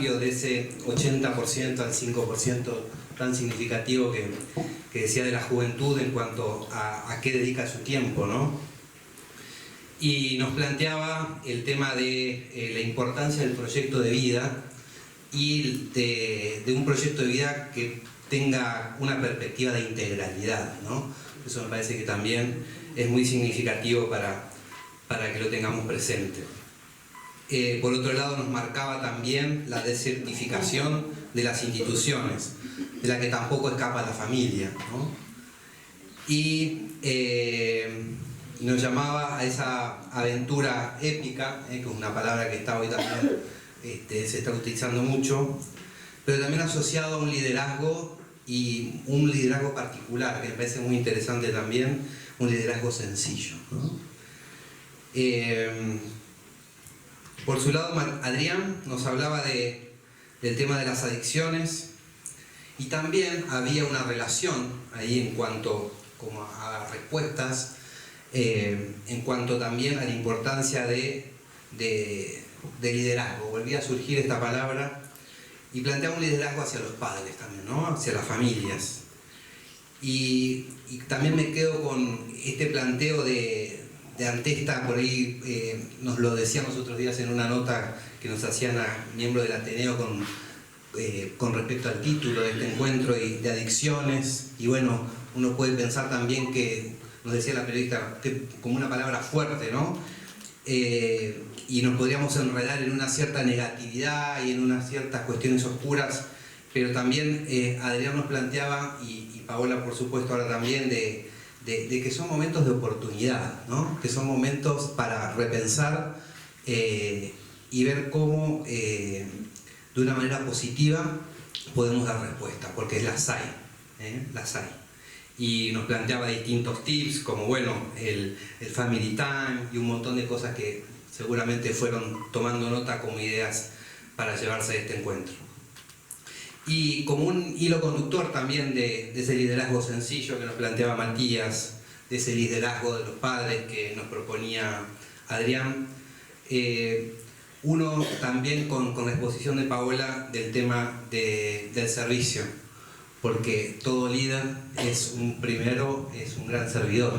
cambio de ese 80% al 5% tan significativo que decía de la juventud en cuanto a qué dedica su tiempo, ¿no? Y nos planteaba el tema de la importancia del proyecto de vida y de un proyecto de vida que tenga una perspectiva de integralidad, ¿no? Eso me parece que también es muy significativo para que lo tengamos presente. Por otro lado, nos marcaba también la desertificación de las instituciones, de la que tampoco escapa la familia, ¿no? Y nos llamaba a esa aventura épica, que es una palabra que está hoy también se está utilizando mucho, pero también asociado a un liderazgo, y un liderazgo particular, que me parece muy interesante también, un liderazgo sencillo, ¿no? Por su lado, Adrián nos hablaba del tema de las adicciones, y también había una relación ahí en cuanto como a respuestas, en cuanto también a la importancia de liderazgo. Volvía a surgir esta palabra y planteaba un liderazgo hacia los padres también, ¿no? Hacia las familias. Y también me quedo con este planteo de Antesta, por ahí nos lo decían los otros días en una nota que nos hacían a miembros del Ateneo con respecto al título de este encuentro de adicciones. Y bueno, uno puede pensar también que, nos decía la periodista, como una palabra fuerte, ¿no? Y nos podríamos enredar en una cierta negatividad y en unas ciertas cuestiones oscuras, pero también Adrián nos planteaba, y Paola por supuesto ahora también, de que son momentos de oportunidad, ¿no? Que son momentos para repensar y ver cómo de una manera positiva podemos dar respuesta, porque las hay, las hay. Y nos planteaba distintos tips, como bueno, el family time y un montón de cosas que seguramente fueron tomando nota como ideas para llevarse a este encuentro. Y como un hilo conductor también de ese liderazgo sencillo que nos planteaba Matías, de ese liderazgo de los padres que nos proponía Adrián, uno también con la exposición de Paola del tema del servicio, porque todo líder es un gran servidor,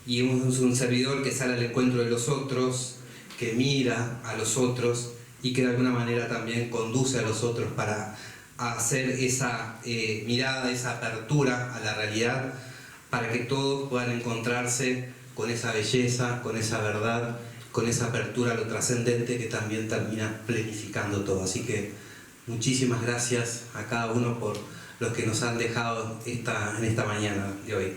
y es un servidor que sale al encuentro de los otros, que mira a los otros y que de alguna manera también conduce a los otros para hacer esa mirada, esa apertura a la realidad, para que todos puedan encontrarse con esa belleza, con esa verdad, con esa apertura a lo trascendente que también termina planificando todo. Así que muchísimas gracias a cada uno por los que nos han dejado en esta mañana de hoy.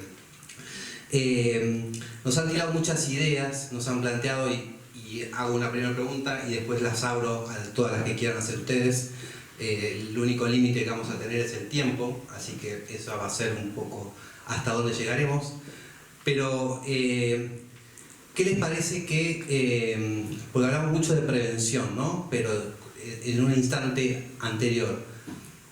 Nos han tirado muchas ideas, nos han planteado, y hago una primera pregunta y después las abro a todas las que quieran hacer ustedes. El único límite que vamos a tener es el tiempo, así que eso va a ser un poco hasta dónde llegaremos. Pero, ¿qué les parece que, porque hablamos mucho de prevención, ¿no? Pero en un instante anterior,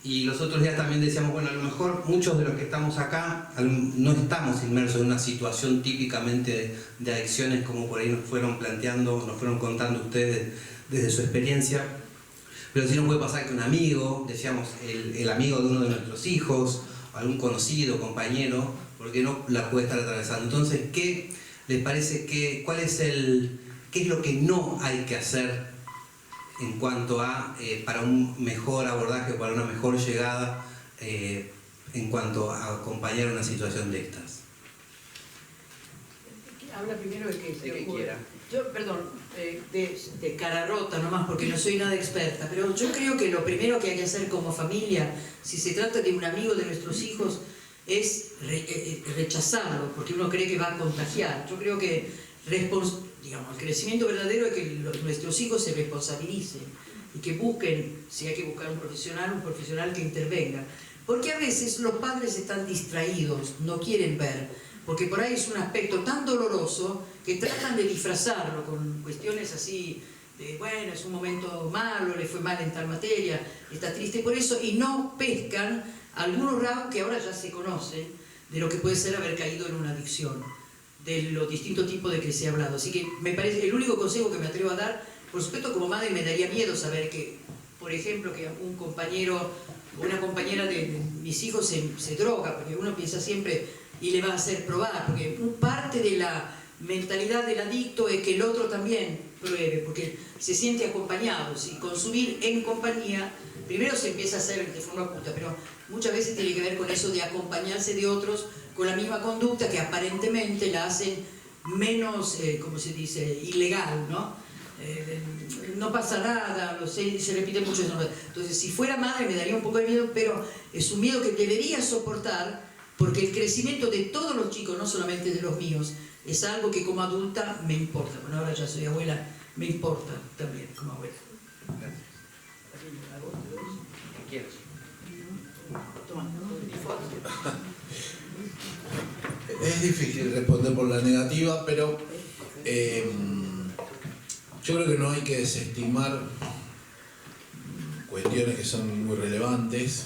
y los otros días también decíamos, bueno, a lo mejor muchos de los que estamos acá no estamos inmersos en una situación típicamente de adicciones como por ahí nos fueron planteando, nos fueron contando ustedes desde su experiencia. Pero sí nos puede pasar que un amigo, decíamos, el amigo de uno de nuestros hijos, o algún conocido, compañero, porque no la puede estar atravesando. Entonces, ¿qué les parece qué es lo que no hay que hacer en cuanto a, para un mejor abordaje, para una mejor llegada, en cuanto a acompañar una situación de estas? Habla primero de que quiera. Yo, perdón, de cara rota nomás, porque no soy nada experta, pero yo creo que lo primero que hay que hacer como familia, si se trata de un amigo de nuestros hijos, es rechazarlo, porque uno cree que va a contagiar. Yo creo que digamos, el crecimiento verdadero es que nuestros hijos se responsabilicen y que busquen, si hay que buscar un profesional que intervenga. Porque a veces los padres están distraídos, no quieren ver, porque por ahí es un aspecto tan doloroso que tratan de disfrazarlo con cuestiones así de, bueno, es un momento malo, le fue mal en tal materia, está triste por eso, y no pescan algunos rasgos que ahora ya se conocen de lo que puede ser haber caído en una adicción, de los distintos tipos de que se ha hablado. Así que me parece, el único consejo que me atrevo a dar, por supuesto como madre me daría miedo saber que por ejemplo, que un compañero o una compañera de mis hijos se droga, porque uno piensa siempre y le va a hacer probar, porque parte de la mentalidad del adicto es que el otro también pruebe, porque se siente acompañado. Si consumir en compañía, primero se empieza a hacer de forma oculta, pero muchas veces tiene que ver con eso de acompañarse de otros con la misma conducta que aparentemente la hacen menos, ¿cómo se dice?, ilegal, ¿no? No pasa nada, se repite mucho eso. Entonces, si fuera madre me daría un poco de miedo, pero es un miedo que debería soportar, porque el crecimiento de todos los chicos, no solamente de los míos, es algo que como adulta me importa. Bueno, ahora ya soy abuela, me importa también como abuela. Gracias. ¿Qué quieres? Toma, Es difícil responder por la negativa, pero yo creo que no hay que desestimar cuestiones que son muy relevantes,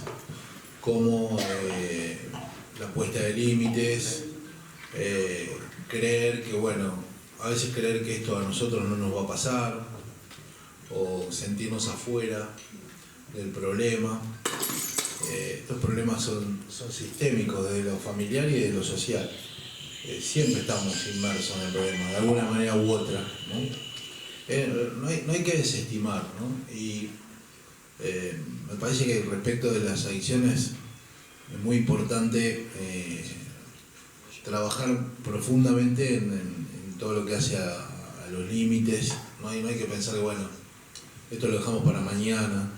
como la puesta de límites, creer que, bueno, a veces creer que esto a nosotros no nos va a pasar, o sentirnos afuera del problema. Estos problemas son sistémicos, de lo familiar y de lo social. Siempre estamos inmersos en el problema, de alguna manera u otra, ¿no? No hay que desestimar, ¿no? Y me parece que respecto de las adicciones es muy importante trabajar profundamente en todo lo que hace a los límites. No hay que pensar que, bueno, esto lo dejamos para mañana,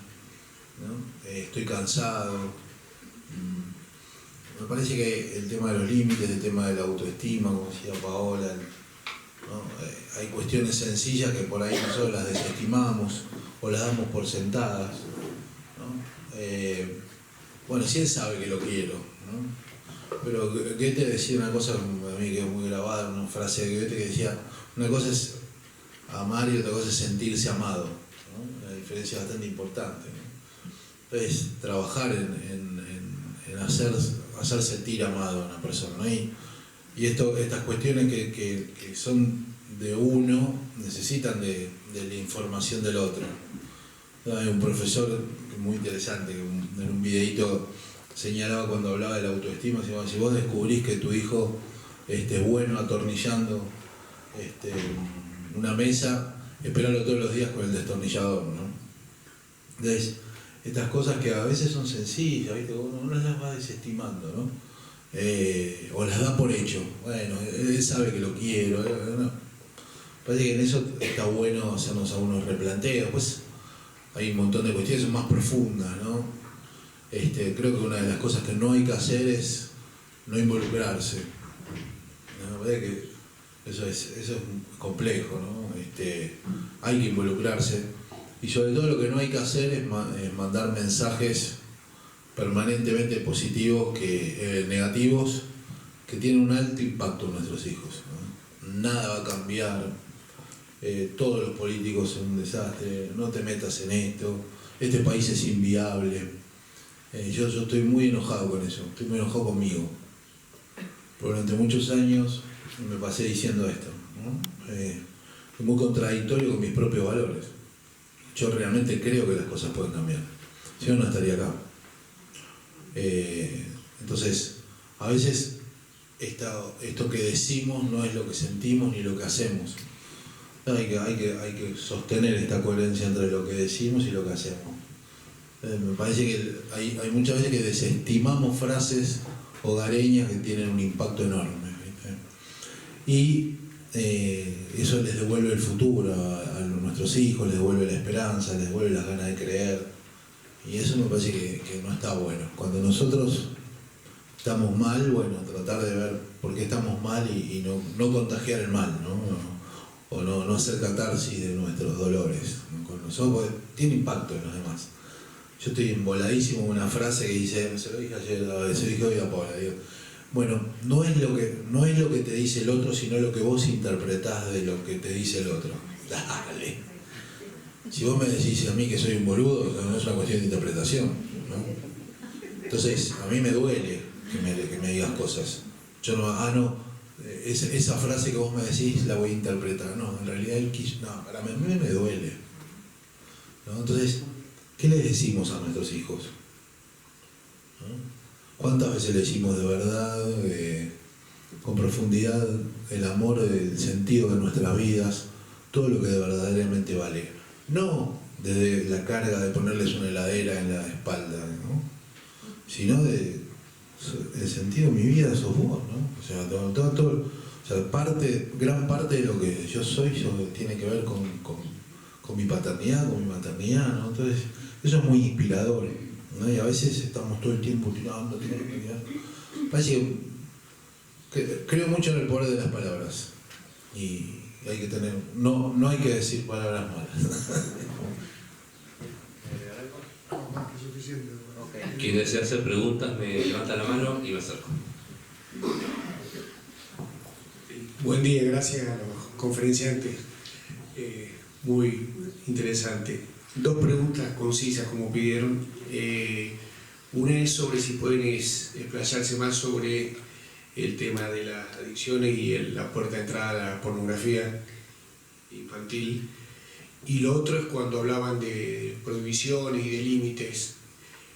¿no? Estoy cansado. Me parece que el tema de los límites, el tema de la autoestima, como decía Paola, ¿no? Hay cuestiones sencillas que por ahí nosotros las desestimamos o las damos por sentadas, ¿no? Bueno, sí, él sabe que lo quiero, ¿no? Pero Goethe decía una cosa a mí que es muy grabada, una frase de Goethe que decía: una cosa es amar y otra cosa es sentirse amado, ¿no? Una diferencia bastante importante, ¿no? Entonces, trabajar en hacer sentir amado a una persona, ¿no? Y estas cuestiones que son de uno necesitan de la información del otro. Hay un profesor muy interesante que en un videíto señalaba, cuando hablaba de la autoestima, decía: si vos descubrís que tu hijo es bueno atornillando una mesa, esperalo todos los días con el destornillador, ¿no? Entonces, estas cosas que a veces son sencillas, ¿viste? Uno las va desestimando, ¿no? O las da por hecho. Bueno, él sabe que lo quiero, ¿no? Parece que en eso está bueno hacernos algunos replanteos. Pues hay un montón de cuestiones más profundas, ¿no? Creo que una de las cosas que no hay que hacer es no involucrarse, ¿no? Parece que eso es complejo, ¿no? Hay que involucrarse, y sobre todo lo que no hay que hacer es mandar mensajes permanentemente positivos, negativos, que tienen un alto impacto en nuestros hijos, ¿no? Nada va a cambiar, todos los políticos son un desastre, no te metas en esto, este país es inviable. Yo estoy muy enojado con eso, estoy muy enojado conmigo. Durante muchos años me pasé diciendo esto, ¿no? Es muy contradictorio con mis propios valores. Yo realmente creo que las cosas pueden cambiar, si no, no estaría acá. Entonces, a veces esto que decimos no es lo que sentimos ni lo que hacemos. Hay que sostener esta coherencia entre lo que decimos y lo que hacemos. Me parece que hay muchas veces que desestimamos frases hogareñas que tienen un impacto enorme, ¿viste? Y eso les devuelve el futuro a nuestros hijos, les devuelve la esperanza, les devuelve las ganas de creer. Y eso me parece que no está bueno. Cuando nosotros estamos mal, bueno, tratar de ver por qué estamos mal y no contagiar el mal, ¿no? O no hacer catarsis de nuestros dolores, ¿no? Con nosotros, porque tiene impacto en los demás. Yo estoy emboladísimo con una frase que dice, se lo dije ayer, se lo dije hoy a Paola, digo: bueno, no es lo que te dice el otro, sino lo que vos interpretás de lo que te dice el otro. Dale. Si vos me decís a mí que soy un boludo, no es una cuestión de interpretación, ¿no? Entonces, a mí me duele que me digas cosas. Yo esa frase que vos me decís la voy a interpretar. No, en realidad él quiso, no, para mí me duele, ¿no? Entonces, ¿qué les decimos a nuestros hijos? ¿No? ¿Cuántas veces le decimos de verdad, con profundidad, el amor, el sentido de nuestras vidas, todo lo que verdaderamente vale? No desde la carga de ponerles una heladera en la espalda, ¿no? Sino de el sentido de mi vida sos vos, ¿no? O sea, gran parte de lo que yo soy tiene que ver con mi paternidad, con mi maternidad, ¿no? Entonces, eso es muy inspirador, ¿no? Y a veces estamos todo el tiempo tirando. Parece que creo mucho en el poder de las palabras. Y hay que tener, no hay que decir palabras malas. Quien desea hacer preguntas me levanta la mano y me acerco. Buen día, gracias a los conferenciantes. Muy interesante. Dos preguntas concisas como pidieron. Una es sobre si pueden explayarse más sobre el tema de las adicciones y la puerta de entrada a la pornografía infantil. Y lo otro es cuando hablaban de prohibiciones y de límites.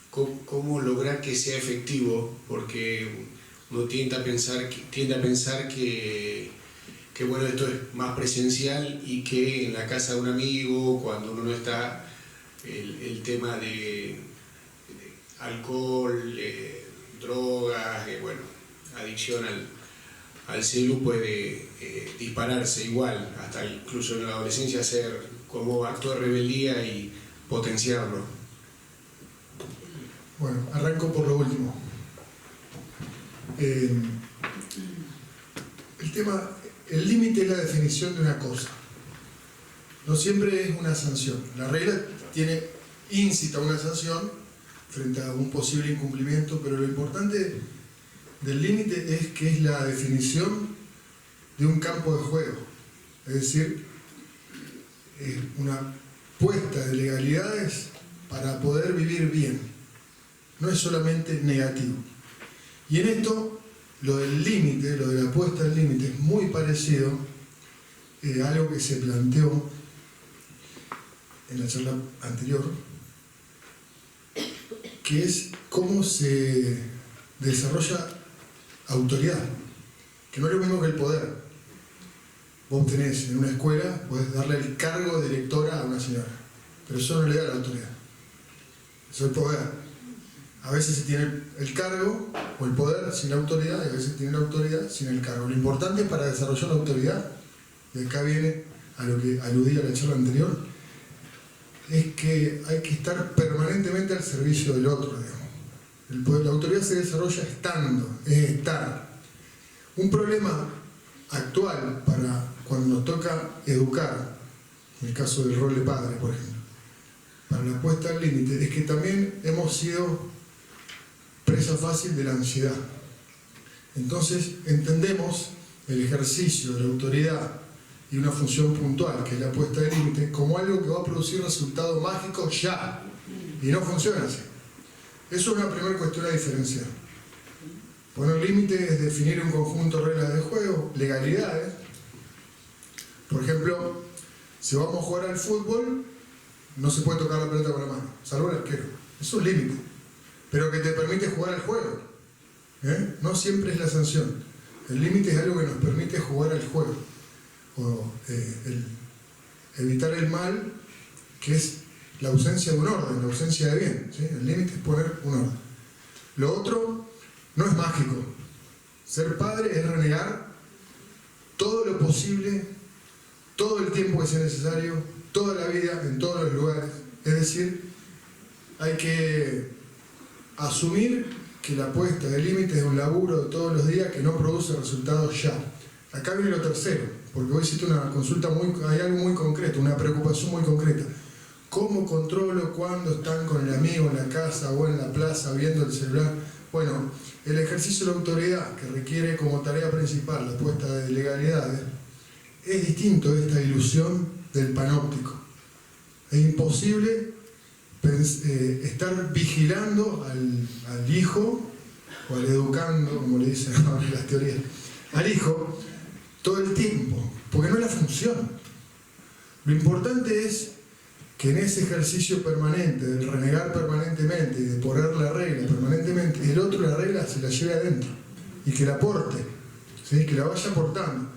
¿Cómo lograr que sea efectivo? Porque uno tiende a pensar que bueno, esto es más presencial y que en la casa de un amigo, cuando uno no está, el tema de alcohol, drogas, bueno, adicción al celu puede dispararse igual, hasta incluso en la adolescencia ser como acto de rebeldía y potenciarlo. Bueno, arranco por lo último. El límite es la definición de una cosa. No siempre es una sanción. La regla incita a una sanción frente a un posible incumplimiento, pero lo importante del límite es que es la definición de un campo de juego. Es decir, es una puesta de legalidades para poder vivir bien. No es solamente negativo. Y en esto, lo del límite, lo de la puesta del límite, es muy parecido a algo que se planteó en la charla anterior, que es cómo se desarrolla autoridad, que no es lo mismo que el poder. Vos tenés en una escuela, podés darle el cargo de directora a una señora, pero eso no le da la autoridad, eso es el poder. A veces se tiene el cargo o el poder sin la autoridad y a veces se tiene la autoridad sin el cargo. Lo importante para desarrollar la autoridad, y acá viene a lo que aludí a la charla anterior, es que hay que estar permanentemente al servicio del otro, digamos. La autoridad se desarrolla estando, es estar. Un problema actual para cuando nos toca educar, en el caso del rol de padre, por ejemplo, para la puesta al límite, es que también hemos sido presa fácil de la ansiedad. Entonces entendemos el ejercicio de la autoridad y una función puntual, que es la puesta de límite, como algo que va a producir resultados mágicos ya, y no funciona así. Eso es una primera cuestión a diferenciar. Poner límite es definir un conjunto de reglas de juego, legalidades. Por ejemplo, si vamos a jugar al fútbol, no se puede tocar la pelota con la mano, salvo el arquero. Es un límite, pero que te permite jugar al juego. No siempre es la sanción. El límite es algo que nos permite jugar al juego. O evitar el mal, que es la ausencia de un orden, la ausencia de bien. ¿Sí? El límite es poner un orden. Lo otro no es mágico. Ser padre es renegar todo lo posible, todo el tiempo que sea necesario, toda la vida, en todos los lugares. Es decir, hay que asumir que la puesta de límites es un laburo de todos los días que no produce resultados ya. Acá viene lo tercero, porque hoy hiciste una consulta hay algo muy concreto, una preocupación muy concreta. ¿Cómo controlo cuando están con el amigo en la casa o en la plaza viendo el celular? Bueno, el ejercicio de la autoridad, que requiere como tarea principal la puesta de legalidades, es distinto de esta ilusión del panóptico. Es imposible estar vigilando al hijo, o al educando, como le dicen las teorías, al hijo, todo el tiempo, porque no es la función. Lo importante es que en ese ejercicio permanente, del renegar permanentemente y de poner la regla permanentemente, el otro la regla se la lleve adentro y que la aporte, ¿sí? Que la vaya aportando.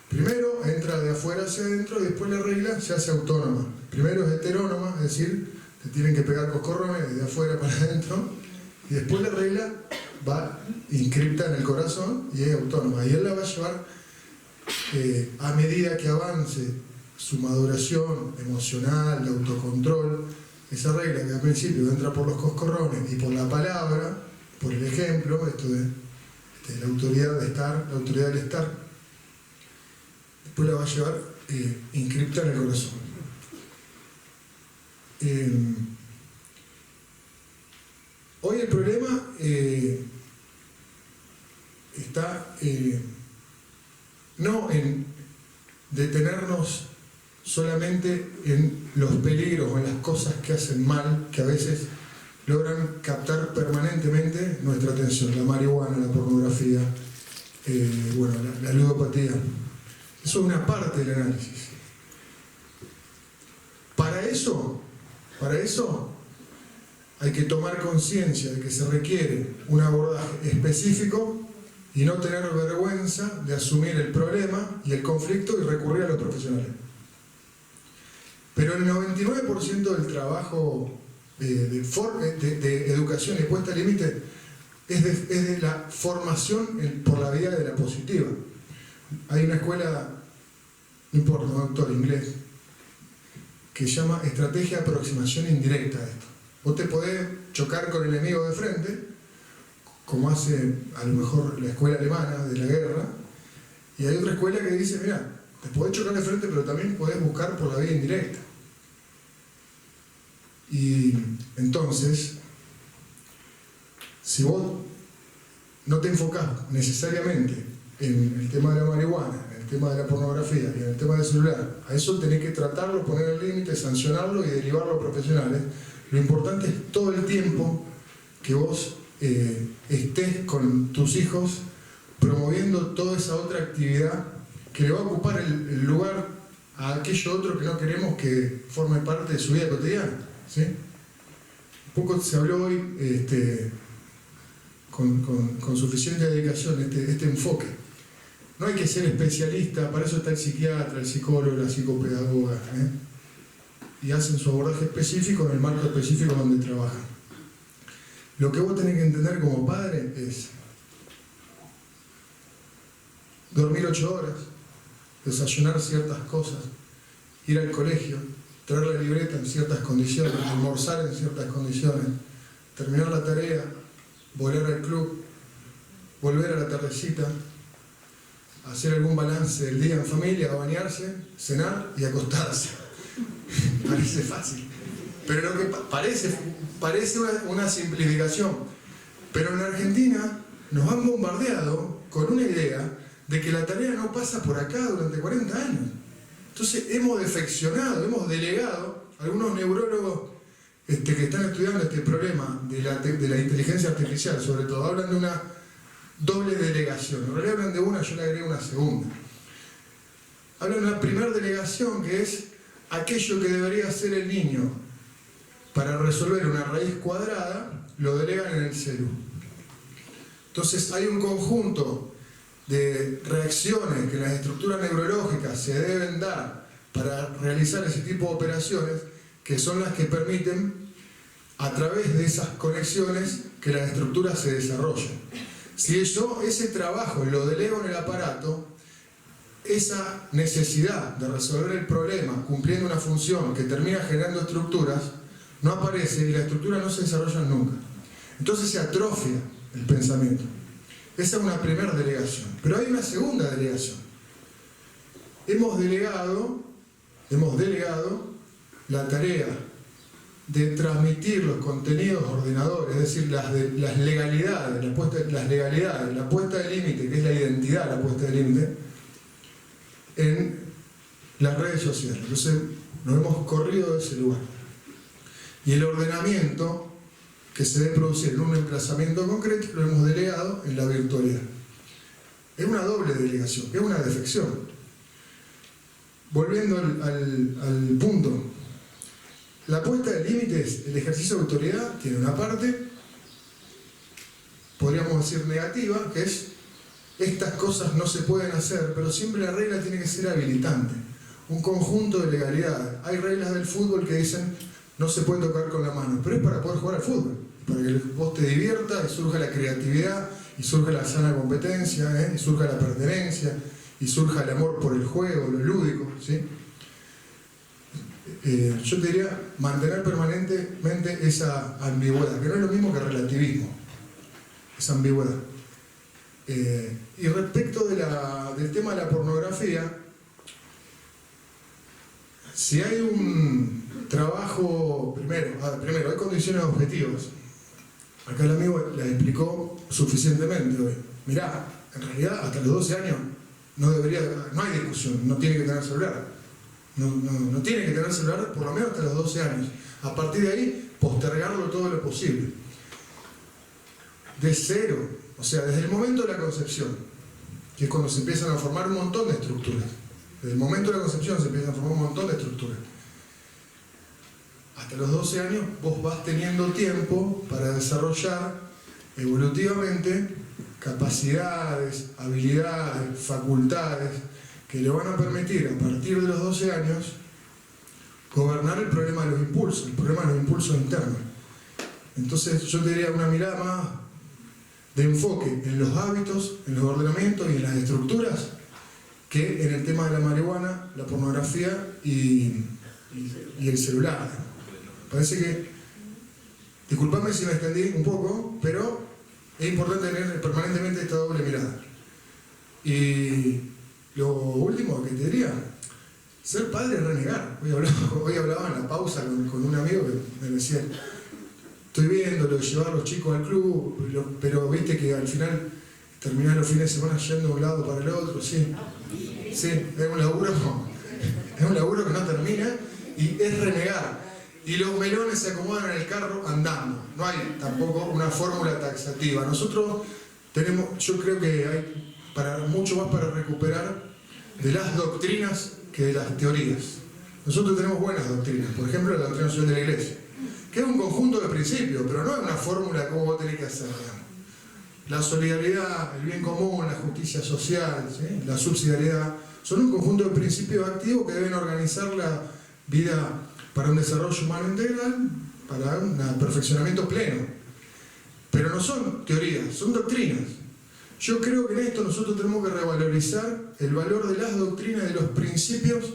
Primero entra de afuera hacia adentro y después la regla se hace autónoma. Primero es heterónoma, es decir, te tienen que pegar coscorrones de afuera para adentro, y después la regla va inscripta en el corazón y es autónoma. Y él la va a llevar a medida que avance su maduración emocional, de autocontrol. Esa regla que al principio entra por los coscorrones y por la palabra, por el ejemplo, esto de la autoridad de estar, la autoridad del estar, después la va a llevar inscripta en el corazón. Hoy el problema está no en detenernos solamente en los peligros o en las cosas que hacen mal, que a veces logran captar permanentemente nuestra atención: la marihuana, la pornografía, la ludopatía. Eso es una parte del análisis. Para eso hay que tomar conciencia de que se requiere un abordaje específico y no tener vergüenza de asumir el problema y el conflicto y recurrir a los profesionales. Pero el 99% del trabajo de educación y puesta al límite es de la formación por la vía de la positiva. Hay una escuela, no importa, un autor inglés, que se llama estrategia de aproximación indirecta a esto. Vos te podés chocar con el enemigo de frente, como hace a lo mejor la escuela alemana de la guerra, y hay otra escuela que dice, mira, te podés chocar de frente, pero también podés buscar por la vía indirecta. Y entonces, si vos no te enfocás necesariamente en el tema de la marihuana, en el tema de la pornografía y en el tema del celular, a eso tenés que tratarlo, poner el límite, sancionarlo y derivarlo a profesionales. Lo importante es todo el tiempo que vos estés con tus hijos promoviendo toda esa otra actividad que le va a ocupar el lugar a aquello otro que no queremos que forme parte de su vida cotidiana, ¿sí? Un poco se habló hoy con suficiente dedicación este enfoque. No hay que ser especialista, para eso está el psiquiatra, el psicólogo, la psicopedagoga, y hacen su abordaje específico en el marco específico donde trabajan. Lo que vos tenés que entender como padre es dormir 8 horas, desayunar ciertas cosas, ir al colegio, traer la libreta en ciertas condiciones, almorzar en ciertas condiciones, terminar la tarea, volver al club, volver a la tardecita, hacer algún balance del día en familia, bañarse, cenar y acostarse. Parece fácil, pero lo que parece una simplificación. Pero en Argentina nos han bombardeado con una idea de que la tarea no pasa por acá durante 40 años. Entonces hemos defeccionado, hemos delegado, algunos neurólogos que están estudiando este problema de la inteligencia artificial, sobre todo, hablan de una doble delegación. En realidad hablan de una, yo le agrego una segunda. Hablan de una primera delegación, que es aquello que debería hacer el niño para resolver una raíz cuadrada, lo delegan en el celu. Entonces hay un conjunto de reacciones que las estructuras neurológicas se deben dar para realizar ese tipo de operaciones, que son las que permiten, a través de esas conexiones, que las estructuras se desarrollen. Si yo ese trabajo lo delego en el aparato, esa necesidad de resolver el problema cumpliendo una función que termina generando estructuras no aparece y las estructuras no se desarrollan nunca. Entonces se atrofia el pensamiento. Esa es una primera delegación. Pero hay una segunda delegación. Hemos delegado la tarea de transmitir los contenidos ordenadores, es decir, las legalidades, la puesta de límite, que es la identidad, la puesta de límite, en las redes sociales. Entonces nos hemos corrido de ese lugar. Y el ordenamiento que se debe producir en un emplazamiento concreto lo hemos delegado en la virtualidad. Es una doble delegación, es una defección. Volviendo al punto, la puesta de límites, el ejercicio de autoridad, tiene una parte, podríamos decir negativa, que es estas cosas no se pueden hacer, pero siempre la regla tiene que ser habilitante. Un conjunto de legalidades. Hay reglas del fútbol que dicen no se puede tocar con la mano, pero es para poder jugar al fútbol, para que vos te diviertas y surja la creatividad, y surja la sana competencia, y surja la pertenencia, y surja el amor por el juego, lo lúdico, ¿sí? Yo te diría mantener permanentemente esa ambigüedad, que no es lo mismo que relativismo, esa ambigüedad. Y respecto del tema de la pornografía, si hay un trabajo, primero hay condiciones objetivas. Acá el amigo la explicó suficientemente hoy. Mirá, en realidad hasta los 12 años no hay discusión, no tiene que tener celular. No tiene que tener celular por lo menos hasta los 12 años. A partir de ahí, postergarlo todo lo posible. De cero, o sea, desde el momento de la concepción, que es cuando se empiezan a formar un montón de estructuras. Desde el momento de la concepción se empiezan a formar un montón de estructuras. Hasta los 12 años vos vas teniendo tiempo para desarrollar evolutivamente capacidades, habilidades, facultades que le van a permitir a partir de los 12 años gobernar el problema de los impulsos, el problema de los impulsos internos. Entonces yo te diría una mirada más de enfoque en los hábitos, en los ordenamientos y en las estructuras que en el tema de la marihuana, la pornografía y el celular. Parece que, disculpadme si me extendí un poco, pero es importante tener permanentemente esta doble mirada. Y lo último que te diría, ser padre es renegar. Hoy hablaba en la pausa con un amigo que me decía, estoy viendo lo de llevar a los chicos al club, pero viste que al final terminás los fines de semana yendo de un lado para el otro, sí, es un laburo que no termina y es renegar. Y los melones se acomodan en el carro andando. No hay tampoco una fórmula taxativa. Nosotros tenemos, yo creo que hay mucho más para recuperar de las doctrinas que de las teorías. Nosotros tenemos buenas doctrinas, por ejemplo la doctrina social de la Iglesia, que es un conjunto de principios, pero no es una fórmula de cómo vos tenés que hacer. La solidaridad, el bien común, la justicia social, ¿sí? La subsidiariedad, son un conjunto de principios activos que deben organizar la vida para un desarrollo humano integral, para un perfeccionamiento pleno. Pero no son teorías, son doctrinas. Yo creo que en esto nosotros tenemos que revalorizar el valor de las doctrinas, de los principios,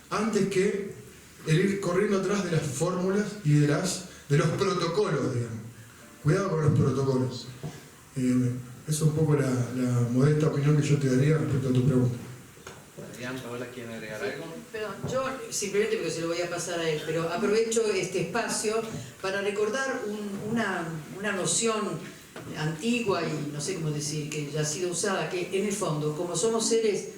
antes que el ir corriendo atrás de las fórmulas y de los protocolos, digamos. Cuidado con los protocolos. Esa es un poco la modesta opinión que yo te daría respecto a tu pregunta. Paola, ¿quieren agregar algo? Perdón, yo simplemente porque se lo voy a pasar a él, pero aprovecho este espacio para recordar una noción antigua y no sé cómo decir, que ya ha sido usada, que en el fondo, como somos seres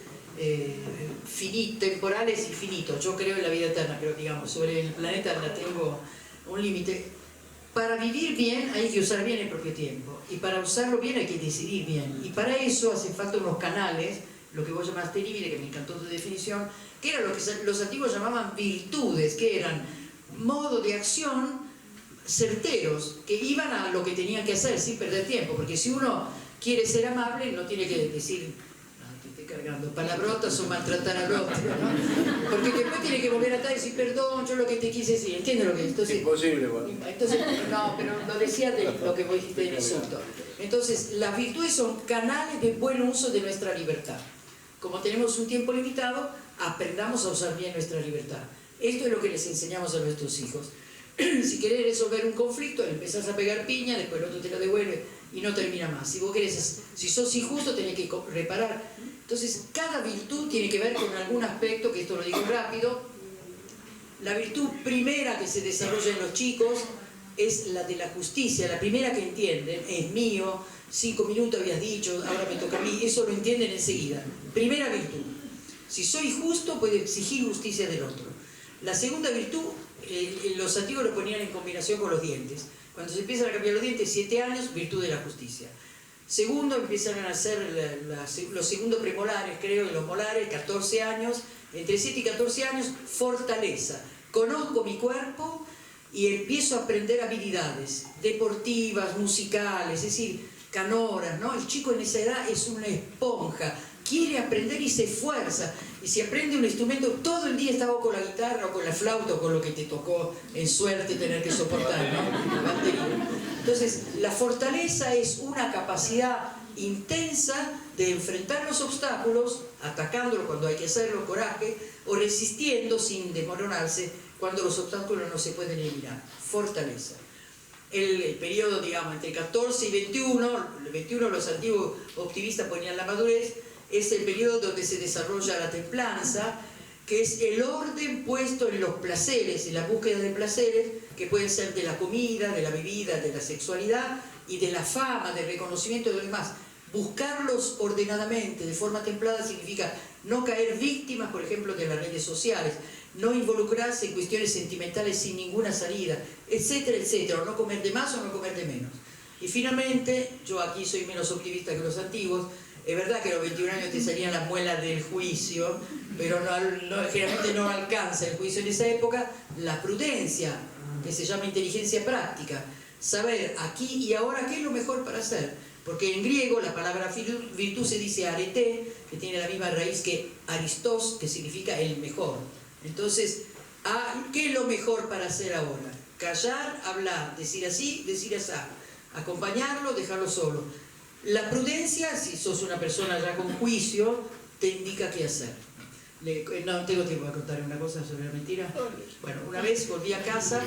temporales y finitos, yo creo en la vida eterna, pero digamos, sobre el planeta la tengo un límite. Para vivir bien hay que usar bien el propio tiempo, y para usarlo bien hay que decidir bien, y para eso hace falta unos canales, lo que vos llamaste libre, que me encantó tu definición, que era lo que los antiguos llamaban virtudes, que eran modos de acción certeros, que iban a lo que tenían que hacer sin perder tiempo, porque si uno quiere ser amable no tiene que decir, te estoy cargando palabrotas o maltratar al otro, ¿no? Porque después tiene que volver atrás y decir, perdón, yo lo que te quise decir, ¿entiendes lo que es? Entonces, imposible, bueno. Entonces, no, pero lo decía de lo que vos dijiste del insulto. Entonces, las virtudes son canales de buen uso de nuestra libertad. Como tenemos un tiempo limitado, aprendamos a usar bien nuestra libertad. Esto es lo que les enseñamos a nuestros hijos. Si querés resolver un conflicto, le empezás a pegar piña, después el otro te lo devuelve y no termina más. Si vos querés, si sos injusto, tenés que reparar. Entonces, cada virtud tiene que ver con algún aspecto, que esto lo digo rápido. La virtud primera que se desarrolla en los chicos es la de la justicia, la primera que entienden, es mío, 5 minutos habías dicho, ahora me toca a mí, eso lo entienden enseguida. Primera virtud. Si soy justo, puedo exigir justicia del otro. La segunda virtud, los antiguos lo ponían en combinación con los dientes. Cuando se empiezan a cambiar los dientes, 7 años, virtud de la justicia. Segundo, empiezan a hacer los segundos premolares, creo, y los molares, 14 años. Entre 7 y 14 años, fortaleza. Conozco mi cuerpo, y empiezo a aprender habilidades deportivas, musicales, es decir, canoras, ¿no? El chico en esa edad es una esponja, quiere aprender y se esfuerza. Y si aprende un instrumento, todo el día estaba con la guitarra o con la flauta o con lo que te tocó en suerte tener que soportar, ¿no? La batería. Entonces, la fortaleza es una capacidad intensa de enfrentar los obstáculos, atacándolos cuando hay que hacerlo, coraje, o resistiendo sin desmoronarse cuando los obstáculos no se pueden eliminar. Fortaleza. El periodo, digamos, entre 14 y 21, el 21 los antiguos optimistas ponían la madurez, es el periodo donde se desarrolla la templanza, que es el orden puesto en los placeres, en la búsqueda de placeres, que pueden ser de la comida, de la bebida, de la sexualidad y de la fama, del reconocimiento de los demás. Buscarlos ordenadamente, de forma templada, significa no caer víctimas, por ejemplo, de las redes sociales, no involucrarse en cuestiones sentimentales sin ninguna salida, etcétera, etcétera, o no comer de más o no comer de menos. Y finalmente, yo aquí soy menos optimista que los antiguos, es verdad que a los 21 años te salían las muelas del juicio, pero generalmente no alcanza el juicio en esa época, la prudencia, que se llama inteligencia práctica, saber aquí y ahora qué es lo mejor para hacer, porque en griego la palabra virtud se dice arete, que tiene la misma raíz que aristos, que significa el mejor. Entonces, ¿qué es lo mejor para hacer ahora? Callar, hablar, decir así, decir asá, acompañarlo, dejarlo solo. La prudencia, si sos una persona ya con juicio, te indica qué hacer. No tengo tiempo de contar una cosa sobre la mentira. Bueno, una vez volví a casa,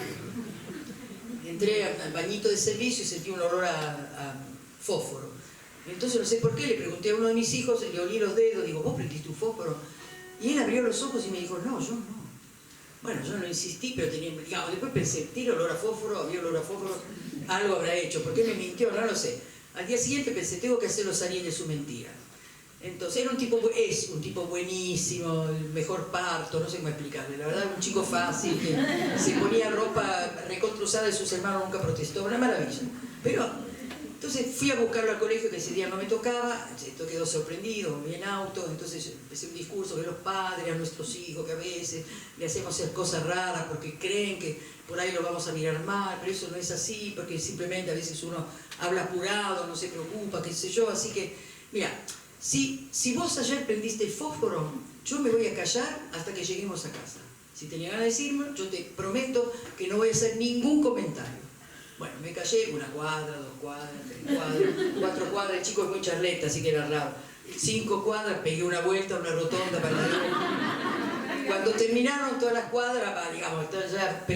entré al bañito de servicio y sentí un olor a fósforo. Entonces no sé por qué, le pregunté a uno de mis hijos, le olí los dedos, digo, ¿vos prendiste un fósforo? Y él abrió los ojos y me dijo, no, yo no. Bueno, yo no insistí, pero tenía... Digamos, después pensé, tiro olor a fósforo, había olor a fósforo, algo habrá hecho. ¿Por qué me mintió? No lo sé. Al día siguiente pensé, tengo que hacerlo salir de su mentira. Entonces era es un tipo buenísimo, el mejor parto, no sé cómo explicarle. La verdad, un chico fácil, que se ponía ropa recontrusada de sus hermanos, nunca protestó, una maravilla. Pero... Entonces fui a buscarlo al colegio, que ese día no me tocaba, esto quedó sorprendido, vi en auto, entonces empecé un discurso de los padres a nuestros hijos, que a veces le hacemos hacer cosas raras porque creen que por ahí lo vamos a mirar mal, pero eso no es así, porque simplemente a veces uno habla apurado, no se preocupa, qué sé yo, así que, mira, si vos ayer prendiste el fósforo, yo me voy a callar hasta que lleguemos a casa. Si tenía ganas de decirme, yo te prometo que no voy a hacer ningún comentario. Bueno, me callé 1 cuadra, 2 cuadras, 3 cuadras, 4 cuadras, el chico es muy charleta, así que era raro. 5 cuadras, pegué una vuelta, una rotonda para la... Cuando terminaron todas las cuadras, digamos, ya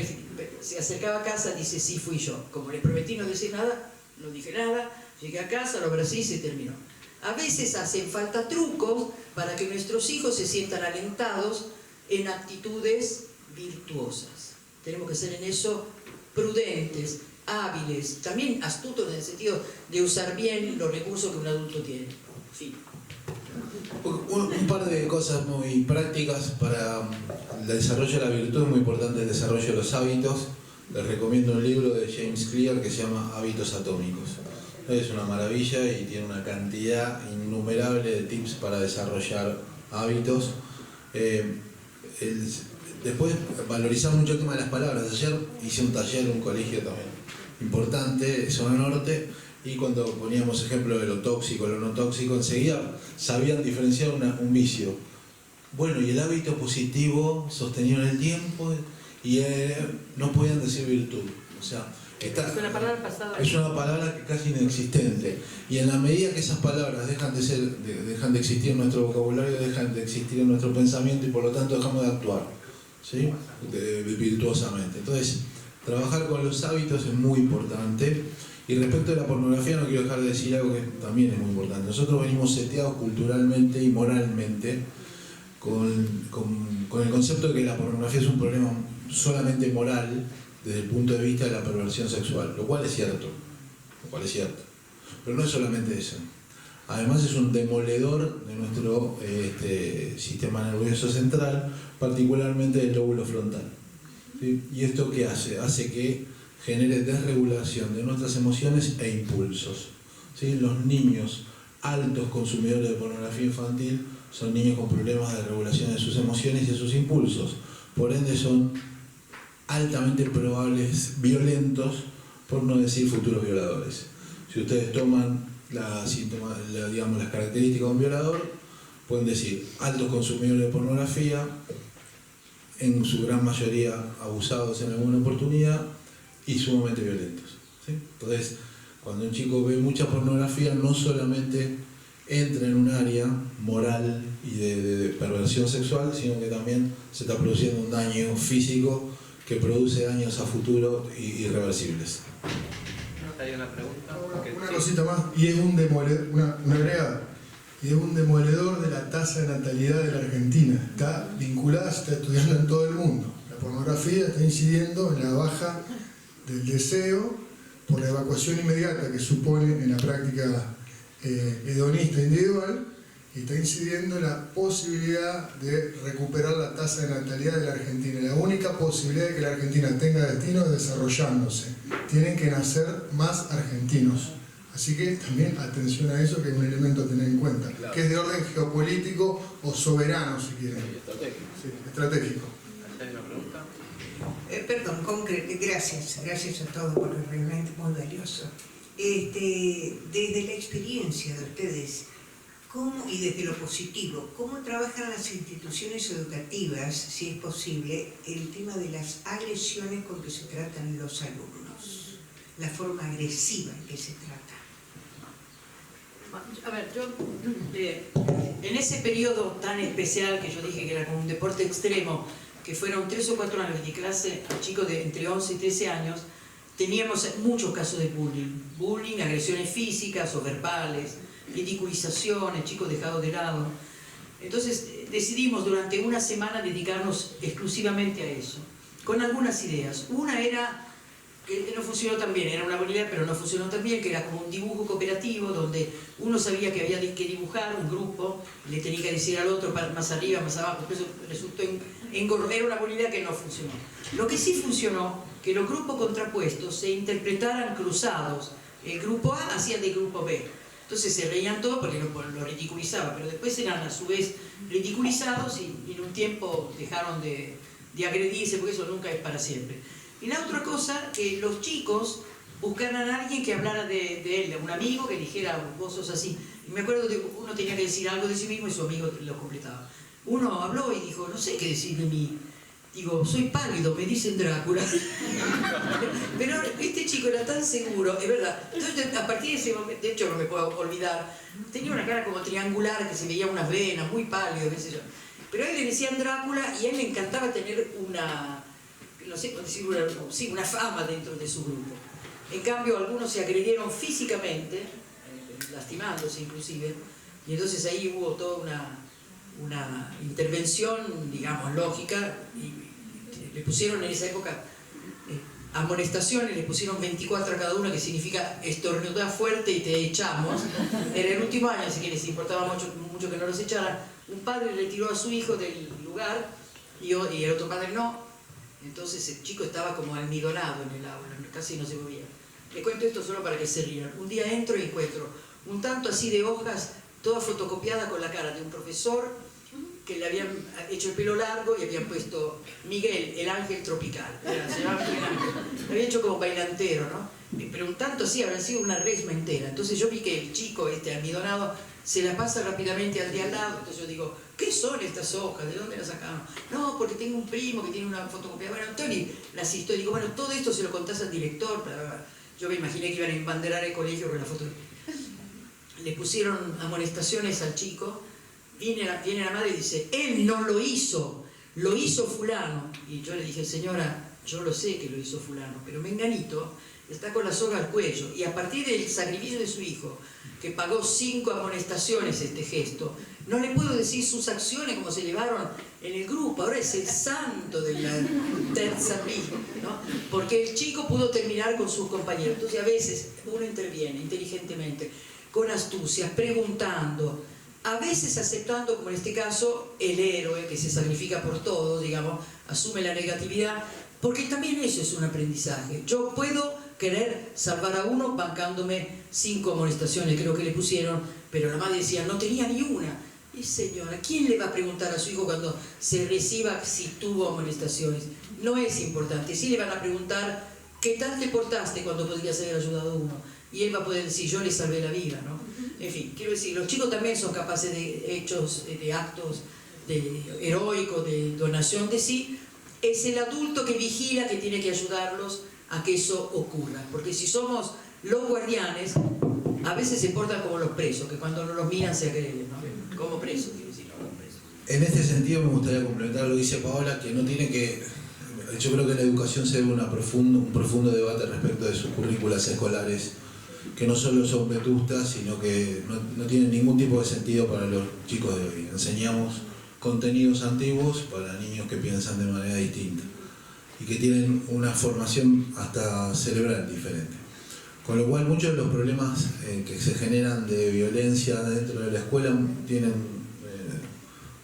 se acercaba a casa, dice, sí, fui yo. Como le prometí no decir nada, no dije nada, llegué a casa, lo abracé y se terminó. A veces hacen falta trucos para que nuestros hijos se sientan alentados en actitudes virtuosas. Tenemos que ser en eso prudentes, hábiles, también astutos en el sentido de usar bien los recursos que un adulto tiene. Fin. Un par de cosas muy prácticas para el desarrollo de la virtud, es muy importante el desarrollo de los hábitos. Les recomiendo un libro de James Clear que se llama Hábitos Atómicos. Es una maravilla y tiene una cantidad innumerable de tips para desarrollar hábitos. Después, valorizar mucho el tema de las palabras. Ayer hice un taller en un colegio también importante, zona norte, y cuando poníamos ejemplo de lo tóxico, lo no tóxico, enseguida sabían diferenciar un vicio. Bueno, y el hábito positivo sostenido en el tiempo, y no podían decir virtud. O sea, Es una palabra pasada. Es una palabra que casi inexistente. Y en la medida que esas palabras dejan de existir en nuestro vocabulario, dejan de existir en nuestro pensamiento y por lo tanto dejamos de actuar, ¿sí? Virtuosamente. Entonces, trabajar con los hábitos es muy importante. Y respecto a la pornografía no quiero dejar de decir algo que también es muy importante. Nosotros venimos seteados culturalmente y moralmente con el concepto de que la pornografía es un problema solamente moral desde el punto de vista de la perversión sexual, lo cual es cierto, pero no es solamente eso. Además es un demoledor de nuestro sistema nervioso central, particularmente del lóbulo frontal, ¿sí? ¿Y esto qué hace? Hace que genere desregulación de nuestras emociones e impulsos, ¿sí? Los niños altos consumidores de pornografía infantil son niños con problemas de regulación de sus emociones y de sus impulsos, por ende son altamente probables violentos, por no decir futuros violadores. Si ustedes toman digamos, las características de un violador, pueden decir altos consumidores de pornografía, en su gran mayoría abusados en alguna oportunidad y sumamente violentos, ¿sí? Entonces, cuando un chico ve mucha pornografía, no solamente entra en un área moral y de perversión sexual, sino que también se está produciendo un daño físico que produce daños a futuro irreversibles. ¿Hay una pregunta? Una cosita más, y es un demoledor, una agregada, y es un demoledor de la tasa de natalidad de la Argentina. Está vinculada, se está estudiando en todo el mundo. La pornografía está incidiendo en la baja del deseo por la evacuación inmediata que supone en la práctica hedonista individual, y está incidiendo en la posibilidad de recuperar la tasa de natalidad de la Argentina. La única posibilidad de que la Argentina tenga destino es desarrollándose. Tienen que nacer más argentinos. Así que también atención a eso, que es un elemento a tener en cuenta, claro, que es de orden geopolítico o soberano, si quieren. Sí, estratégico. ¿Hay una pregunta? Perdón, gracias a todos porque es realmente muy valioso. Desde la experiencia de ustedes, ¿cómo, y desde lo positivo, cómo trabajan las instituciones educativas, si es posible, el tema de las agresiones con que se tratan los alumnos? La forma agresiva en que se trata. A ver, yo en ese periodo tan especial que yo dije que era como un deporte extremo, que fueron 3 o 4 años de clase a chicos de entre 11 y 13 años, teníamos muchos casos de bullying, agresiones físicas o verbales, ridiculizaciones, chicos dejados de lado. Entonces decidimos durante una semana dedicarnos exclusivamente a eso, con algunas ideas. Una era que no funcionó tan bien, era una buena idea, pero no funcionó tan bien, que era como un dibujo cooperativo donde uno sabía que había que dibujar un grupo, le tenía que decir al otro más arriba, más abajo, pero eso resultó engorroso, era una buena idea que no funcionó. Lo que sí funcionó, que los grupos contrapuestos se interpretaran cruzados, el grupo A hacía de grupo B. Entonces se reían todos porque lo ridiculizaban, pero después eran a su vez ridiculizados y en un tiempo dejaron de agredirse, porque eso nunca es para siempre. Y la otra cosa, que los chicos buscaran a alguien que hablara de él, a un amigo que dijera, vos sos así. Y me acuerdo que uno tenía que decir algo de sí mismo y su amigo lo completaba. Uno habló y dijo, no sé qué decir de mí. Digo, soy pálido, me dicen Drácula. Pero este chico era tan seguro, es verdad. Entonces, a partir de ese momento, de hecho no me puedo olvidar, tenía una cara como triangular, que se veía unas venas, muy pálido, qué sé yo. Pero a él le decían Drácula y a él le encantaba tener una, no sé cómo decir, una fama dentro de su grupo. En cambio, algunos se agredieron físicamente, lastimándose inclusive, y entonces ahí hubo toda una intervención, digamos, lógica, y le pusieron en esa época amonestaciones, le pusieron 24 a cada una, que significa estornudar fuerte y te echamos. Era el último año, así que les importaba mucho que no los echaran. Un padre le tiró a su hijo del lugar y el otro padre no. Entonces el chico estaba como almidonado en el aula, casi no se movía. Le cuento esto solo para que se rían. Un día entro y encuentro un tanto así de hojas, toda fotocopiada con la cara de un profesor que le habían hecho el pelo largo y habían puesto Miguel, el ángel tropical. Se llamaba Miguel Ángel. Lo había hecho como bailantero, ¿no? Pero un tanto así habrá sido una resma entera. Entonces yo vi que el chico, almidonado, se la pasa rápidamente al de al lado. Entonces yo digo, ¿qué son estas hojas? ¿De dónde las sacaron? No, porque tengo un primo que tiene una fotocopia. Bueno, Tony, las historias. Digo, bueno, todo esto se lo contás al director. Yo me imaginé que iban a embanderar el colegio con la foto. Le pusieron amonestaciones al chico. Viene la madre y dice, él no lo hizo fulano. Y yo le dije, señora, yo lo sé que lo hizo fulano, pero menganito está con la soga al cuello. Y a partir del sacrificio de su hijo, que pagó 5 amonestaciones este gesto, no le puedo decir sus acciones como se llevaron en el grupo. Ahora es el santo de la terza pi, ¿no? Porque el chico pudo terminar con sus compañeros. Entonces a veces uno interviene inteligentemente, con astucia, preguntando, a veces aceptando, como en este caso, el héroe que se sacrifica por todos, digamos, asume la negatividad, porque también eso es un aprendizaje. Yo puedo querer salvar a uno bancándome 5 amonestaciones, creo que le pusieron, pero la madre decía, no tenía ni una. Y señora, ¿quién le va a preguntar a su hijo cuando se reciba si tuvo amonestaciones? No es importante. Sí le van a preguntar qué tal te portaste cuando podrías haber ayudado a uno. Y él va a poder decir, yo le salvé la vida, ¿no? En fin, quiero decir, los chicos también son capaces de hechos, de actos heroicos, de donación de sí. Es el adulto que vigila, que tiene que ayudarlos a que eso ocurra. Porque si somos los guardianes, a veces se portan como los presos, que cuando no los miran se agreden, ¿no? Como presos, quiero decir, no los presos. En este sentido me gustaría complementar lo que dice Paola, que no tiene que... Yo creo que la educación se debe un profundo debate respecto de sus currículas escolares, que no solo son vetustas, sino que no tienen ningún tipo de sentido para los chicos de hoy. Enseñamos contenidos antiguos para niños que piensan de manera distinta y que tienen una formación hasta cerebral diferente. Con lo cual muchos de los problemas que se generan de violencia dentro de la escuela tienen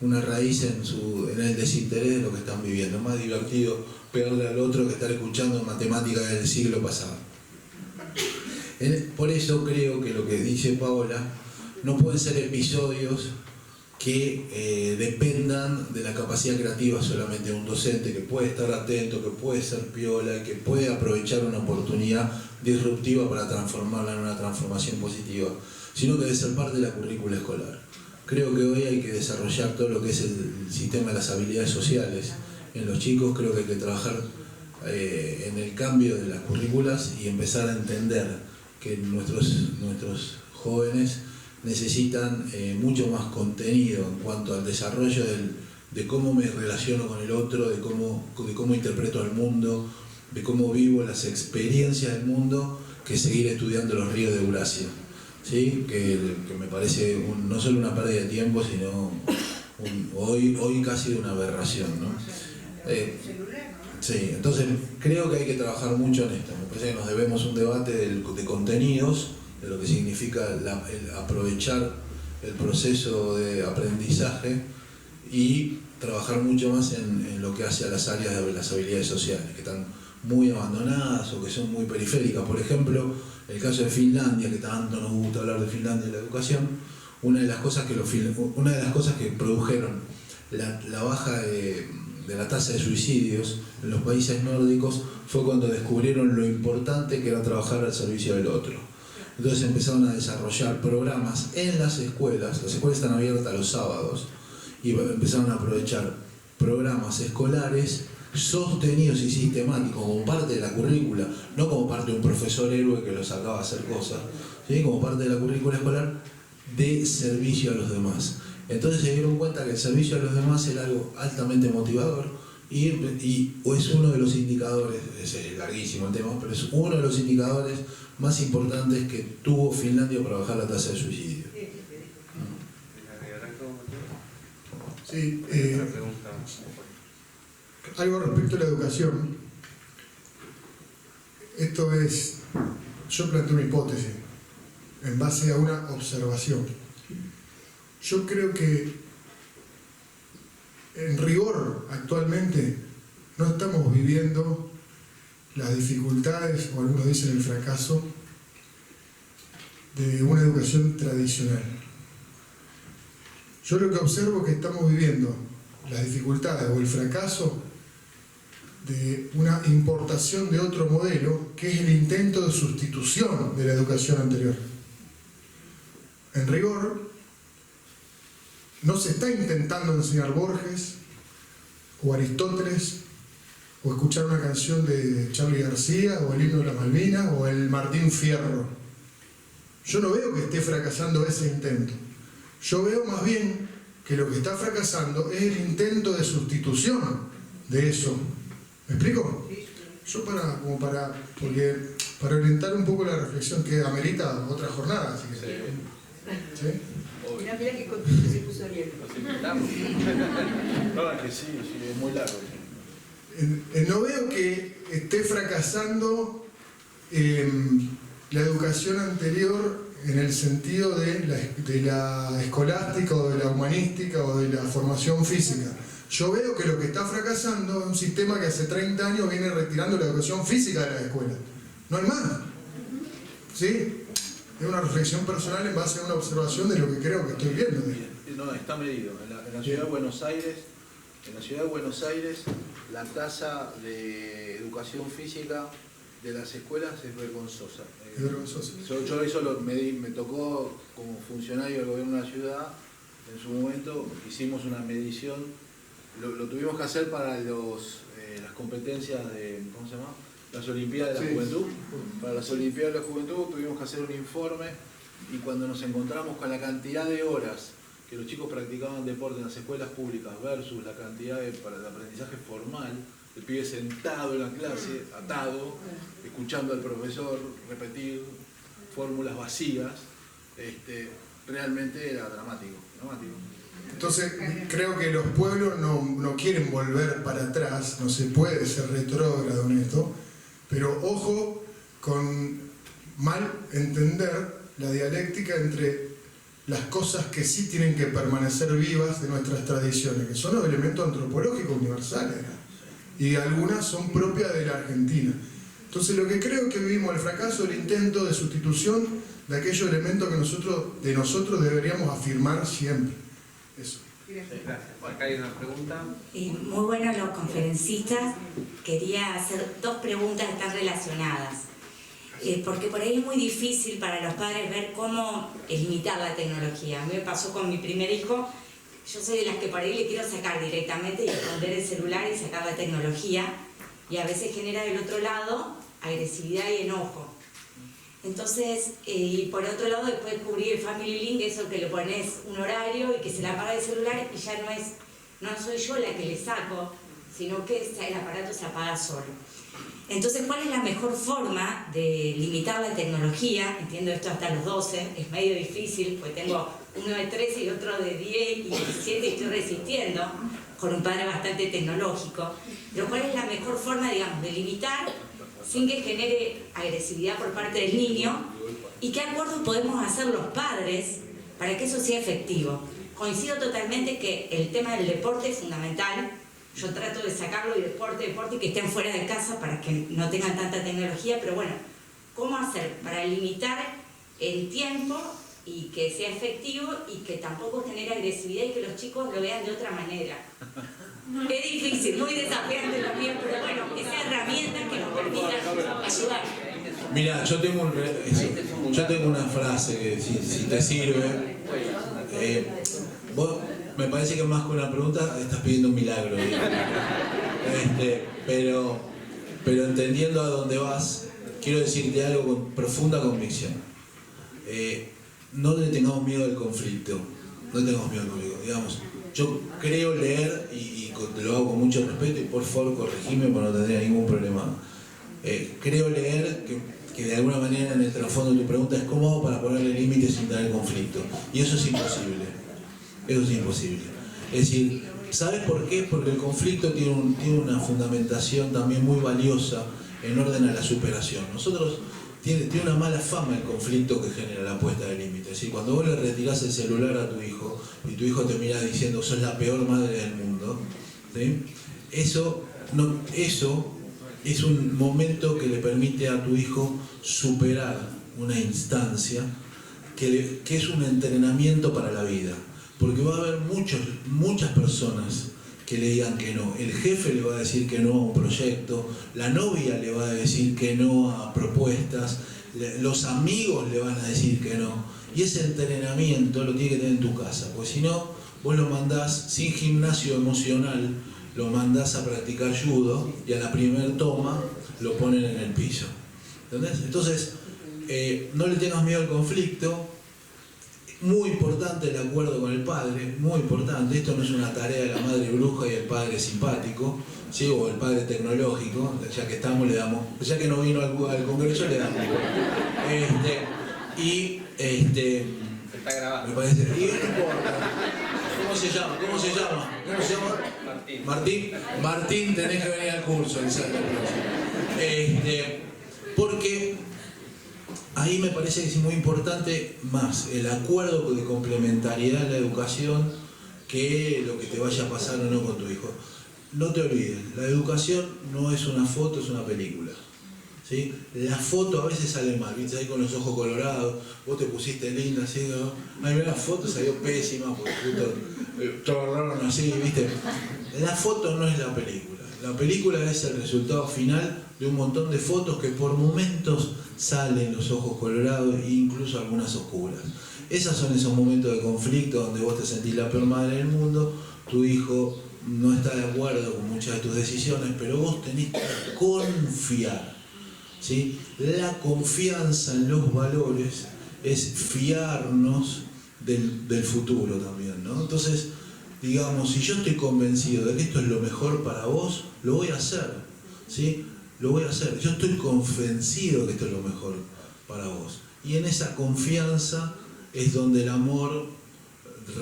una raíz en el desinterés de lo que están viviendo. Es más divertido pegarle al otro que estar escuchando matemáticas del siglo pasado. Por eso creo que lo que dice Paola no pueden ser episodios que dependan de la capacidad creativa solamente de un docente, que puede estar atento, que puede ser piola, que puede aprovechar una oportunidad disruptiva para transformarla en una transformación positiva, sino que debe ser parte de la currícula escolar. Creo que hoy hay que desarrollar todo lo que es el sistema de las habilidades sociales en los chicos. Creo que hay que trabajar en el cambio de las currículas y empezar a entender que nuestros jóvenes necesitan mucho más contenido en cuanto al desarrollo de cómo me relaciono con el otro, de cómo interpreto al mundo, de cómo vivo las experiencias del mundo, que seguir estudiando los ríos de Eurasia. ¿Sí? Que me parece no solo una pérdida de tiempo, sino hoy casi una aberración, ¿no? Sí, entonces creo que hay que trabajar mucho en esto. Me parece que nos debemos un debate de contenidos, de lo que significa el aprovechar el proceso de aprendizaje y trabajar mucho más en lo que hace a las áreas de las habilidades sociales, que están muy abandonadas o que son muy periféricas. Por ejemplo, el caso de Finlandia, que tanto nos gusta hablar de Finlandia y la educación, una de las cosas que produjeron la baja de la tasa de suicidios en los países nórdicos fue cuando descubrieron lo importante que era trabajar al servicio del otro. Entonces empezaron a desarrollar programas en las escuelas están abiertas los sábados, y empezaron a aprovechar programas escolares sostenidos y sistemáticos como parte de la currícula, no como parte de un profesor héroe que los sacaba a hacer cosas, ¿sí? Como parte de la currícula escolar de servicio a los demás. Entonces se dieron cuenta que el servicio a los demás era algo altamente motivador y es uno de los indicadores, es larguísimo el tema, pero es uno de los indicadores más importantes que tuvo Finlandia para bajar la tasa de suicidio. Sí, algo respecto a la educación. Esto es, yo planteo una hipótesis en base a una observación. Yo creo que en rigor actualmente no estamos viviendo las dificultades, o algunos dicen el fracaso, de una educación tradicional. Yo lo que observo es que estamos viviendo las dificultades o el fracaso de una importación de otro modelo, que es el intento de sustitución de la educación anterior. En rigor, no se está intentando enseñar Borges, o Aristóteles, o escuchar una canción de Charly García, o el himno de las Malvinas, o el Martín Fierro. Yo no veo que esté fracasando ese intento. Yo veo más bien que lo que está fracasando es el intento de sustitución de eso. ¿Me explico? Yo para orientar un poco la reflexión, que amerita otra jornada. Así que, ¿sí? Mirá que contento se puso Ariel. No, es que sí, es muy largo. No veo que esté fracasando la educación anterior en el sentido de la escolástica o de la humanística o de la formación física. Yo veo que lo que está fracasando es un sistema que hace 30 años viene retirando la educación física de las escuelas. No hay más. ¿Sí? Es una reflexión personal en base a una observación de lo que creo que estoy viendo. No, está medido. En la ciudad de Buenos Aires, la tasa de educación física de las escuelas es vergonzosa. Es vergonzoso. Yo eso lo medí, me tocó como funcionario del gobierno de la ciudad. En su momento hicimos una medición, lo tuvimos que hacer para las competencias de, ¿cómo se llama? Las Olimpiadas de la Juventud. Para las Olimpiadas de la Juventud tuvimos que hacer un informe, y cuando nos encontramos con la cantidad de horas que los chicos practicaban deporte en las escuelas públicas versus la cantidad para el aprendizaje formal, el pibe sentado en la clase, atado, escuchando al profesor repetir fórmulas vacías, realmente era dramático. Entonces, creo que los pueblos no quieren volver para atrás, no se puede ser retrógrado en esto, pero ojo con mal entender la dialéctica entre las cosas que sí tienen que permanecer vivas de nuestras tradiciones, que son los elementos antropológicos universales, y algunas son propias de la Argentina. Entonces, lo que creo que vivimos, el fracaso del intento de sustitución de aquellos elementos que nosotros deberíamos afirmar siempre. Eso. Gracias. Acá hay una pregunta. Muy buenos los conferencistas. Quería hacer dos preguntas que están relacionadas. Porque por ahí es muy difícil para los padres ver cómo limitar la tecnología. A mí me pasó con mi primer hijo. Yo soy de las que por ahí le quiero sacar directamente y esconder el celular y sacar la tecnología. Y a veces genera del otro lado agresividad y enojo. Entonces, y por otro lado, después descubrí el Family Link, eso que le pones un horario y que se le apaga el celular, y ya no soy yo la que le saco, sino que el aparato se apaga solo. Entonces, ¿cuál es la mejor forma de limitar la tecnología? Entiendo esto hasta los 12, es medio difícil, pues tengo uno de 13 y otro de 10 y 17 y estoy resistiendo, con un padre bastante tecnológico. Pero ¿cuál es la mejor forma, digamos, de limitar sin que genere agresividad por parte del niño? ¿Y qué acuerdos podemos hacer los padres para que eso sea efectivo? Coincido totalmente que el tema del deporte es fundamental. Yo trato de sacarlo de deporte y que estén fuera de casa para que no tengan tanta tecnología, pero bueno, ¿cómo hacer para limitar el tiempo y que sea efectivo y que tampoco genere agresividad y que los chicos lo vean de otra manera? Es difícil, muy desafiante también, pero bueno, esa herramienta que nos permita ayudar. Mira, yo tengo una frase que si te sirve, vos me parece que más que una pregunta estás pidiendo un milagro, pero entendiendo a dónde vas, quiero decirte algo con profunda convicción. No le tengamos miedo al conflicto, digamos. Yo creo leer, y lo hago con mucho respeto, y por favor corregime porque no tendría ningún problema. Creo leer que de alguna manera en el trasfondo de tu pregunta es cómo hago para ponerle límites sin tener conflicto. Y eso es imposible. Eso es imposible. Es decir, ¿sabes por qué? Porque el conflicto tiene una fundamentación también muy valiosa en orden a la superación. Tiene una mala fama el conflicto que genera la puesta de límites. Es decir, cuando vos le retirás el celular a tu hijo y tu hijo te mira diciendo sos la peor madre del mundo, ¿sí? Eso es un momento que le permite a tu hijo superar una instancia que es un entrenamiento para la vida. Porque va a haber muchas personas que le digan que no. El jefe le va a decir que no a un proyecto, la novia le va a decir que no a propuestas, los amigos le van a decir que no. Y ese entrenamiento lo tiene que tener en tu casa, porque si no, vos lo mandás sin gimnasio emocional, lo mandás a practicar judo y a la primer toma lo ponen en el piso. ¿Entendés? Entonces, no le tengas miedo al conflicto. Muy importante el acuerdo con el padre, muy importante. Esto no es una tarea de la madre bruja y el padre simpático, ¿sí? O el padre tecnológico. Ya que estamos, le damos. Ya que no vino al Congreso, le damos. Está grabado. Me parece. Y no importa. ¿Cómo se llama? Martín. Martín, tenés que venir al curso. Porque ahí me parece que es muy importante más el acuerdo de complementariedad en la educación que lo que te vaya a pasar o no con tu hijo. No te olvides, la educación no es una foto, es una película. ¿sí? La foto a veces sale mal, ¿viste? Ahí con los ojos colorados, vos te pusiste linda, así, ¿no? Ay, mira, la foto salió pésima, porque justo te agarraron así, ¿viste? La foto no es la película. La película es el resultado final de un montón de fotos que por momentos salen los ojos colorados e incluso algunas oscuras. Esos son esos momentos de conflicto donde vos te sentís la peor madre del mundo, tu hijo no está de acuerdo con muchas de tus decisiones, pero vos tenés que confiar, ¿sí? La confianza en los valores es fiarnos del futuro también, ¿no? Entonces, digamos, si yo estoy convencido de que esto es lo mejor para vos, lo voy a hacer, ¿sí? Lo voy a hacer. Yo estoy convencido de que esto es lo mejor para vos. Y en esa confianza es donde el amor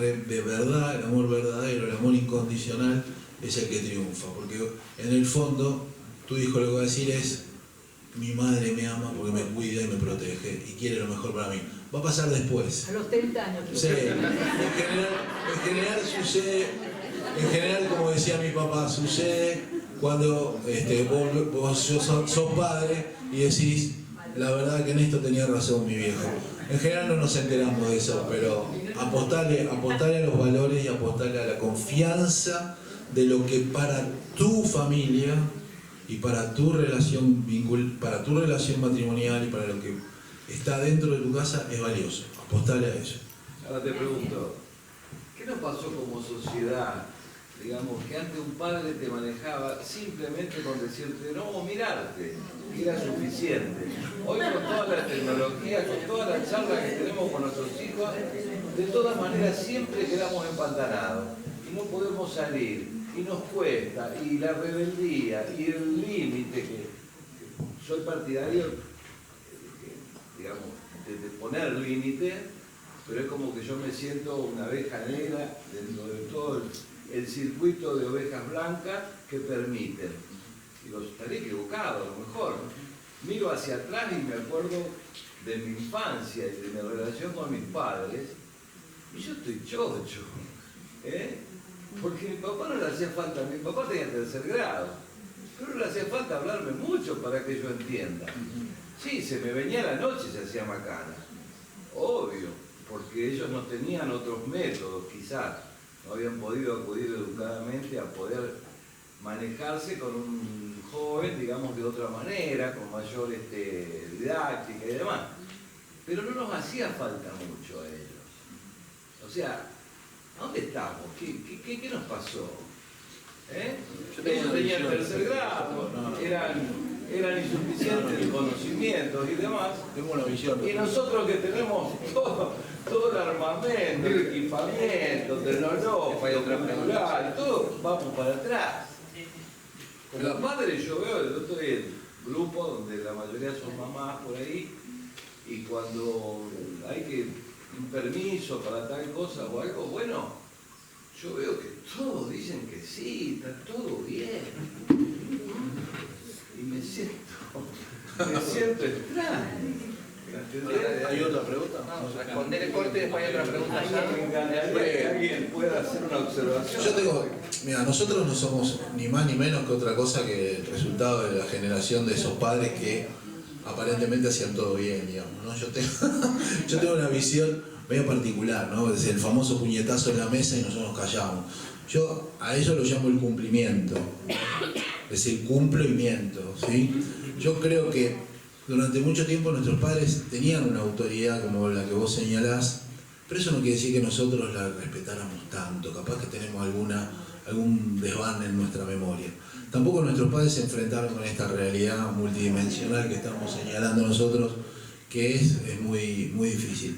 de verdad, el amor verdadero, el amor incondicional es el que triunfa. Porque en el fondo, tu hijo lo que va a decir es: mi madre me ama porque me cuida y me protege y quiere lo mejor para mí. Va a pasar después. A los 30 años. Sí, en general sucede, en general, como decía mi papá, sucede cuando vos sos padre y decís: la verdad que en esto tenía razón mi viejo. En general no nos enteramos de eso, pero apostarle a los valores y apostarle a la confianza de lo que para tu familia y para tu relación matrimonial y para lo que está dentro de tu casa es valioso. Apostarle a eso. Ahora te pregunto, ¿qué nos pasó como sociedad? Digamos que antes un padre te manejaba simplemente con decirte no, mirarte, y era suficiente. Hoy con toda la tecnología, con toda la charla que tenemos con nuestros hijos, de todas maneras siempre quedamos empantanados y no podemos salir, y nos cuesta, y la rebeldía, y el límite, que soy partidario, digamos, de poner límite, pero es como que yo me siento una abeja negra dentro de todo el circuito de ovejas blancas que permiten. Digo, estaré equivocado a lo mejor. Miro hacia atrás y me acuerdo de mi infancia y de mi relación con mis padres, y yo estoy chocho, porque mi papá no le hacía falta, mi papá tenía tercer grado, pero no le hacía falta hablarme mucho para que yo entienda. Sí, se me venía la noche y se hacía macana, obvio, porque ellos no tenían otros métodos, quizás no habían podido acudir educadamente a poder manejarse con un joven, digamos, de otra manera, con mayor didáctica y demás. Pero no nos hacía falta mucho a ellos. O sea, ¿a dónde estamos? ¿Qué nos pasó? Ellos tenían tercer grado, eran insuficientes de conocimientos y demás. Tengo una visión. Y nosotros que tenemos todo el armamento, el equipamiento, tecnológico, celular, todo, vamos para atrás. Los padres, yo veo, yo estoy en grupos donde la mayoría son mamás por ahí, y cuando hay que un permiso para tal cosa o algo, bueno, yo veo que todos dicen que sí, está todo bien. Y me siento extraño. ¿Hay otra pregunta? Vamos a responder el corte y después hay otra pregunta. ¿Alguien puede hacer una observación? Yo tengo, mira, nosotros no somos ni más ni menos que otra cosa que el resultado de la generación de esos padres que aparentemente hacían todo bien, digamos, ¿no? Yo tengo una visión medio particular, ¿no? Es el famoso puñetazo en la mesa y nosotros nos callamos. Yo a eso lo llamo el cumplimiento, es decir, cumplo y miento, ¿sí? Yo creo que durante mucho tiempo nuestros padres tenían una autoridad como la que vos señalás, pero eso no quiere decir que nosotros la respetáramos tanto, capaz que tenemos algún desván en nuestra memoria. Tampoco nuestros padres se enfrentaron con esta realidad multidimensional que estamos señalando nosotros, que es muy, muy difícil.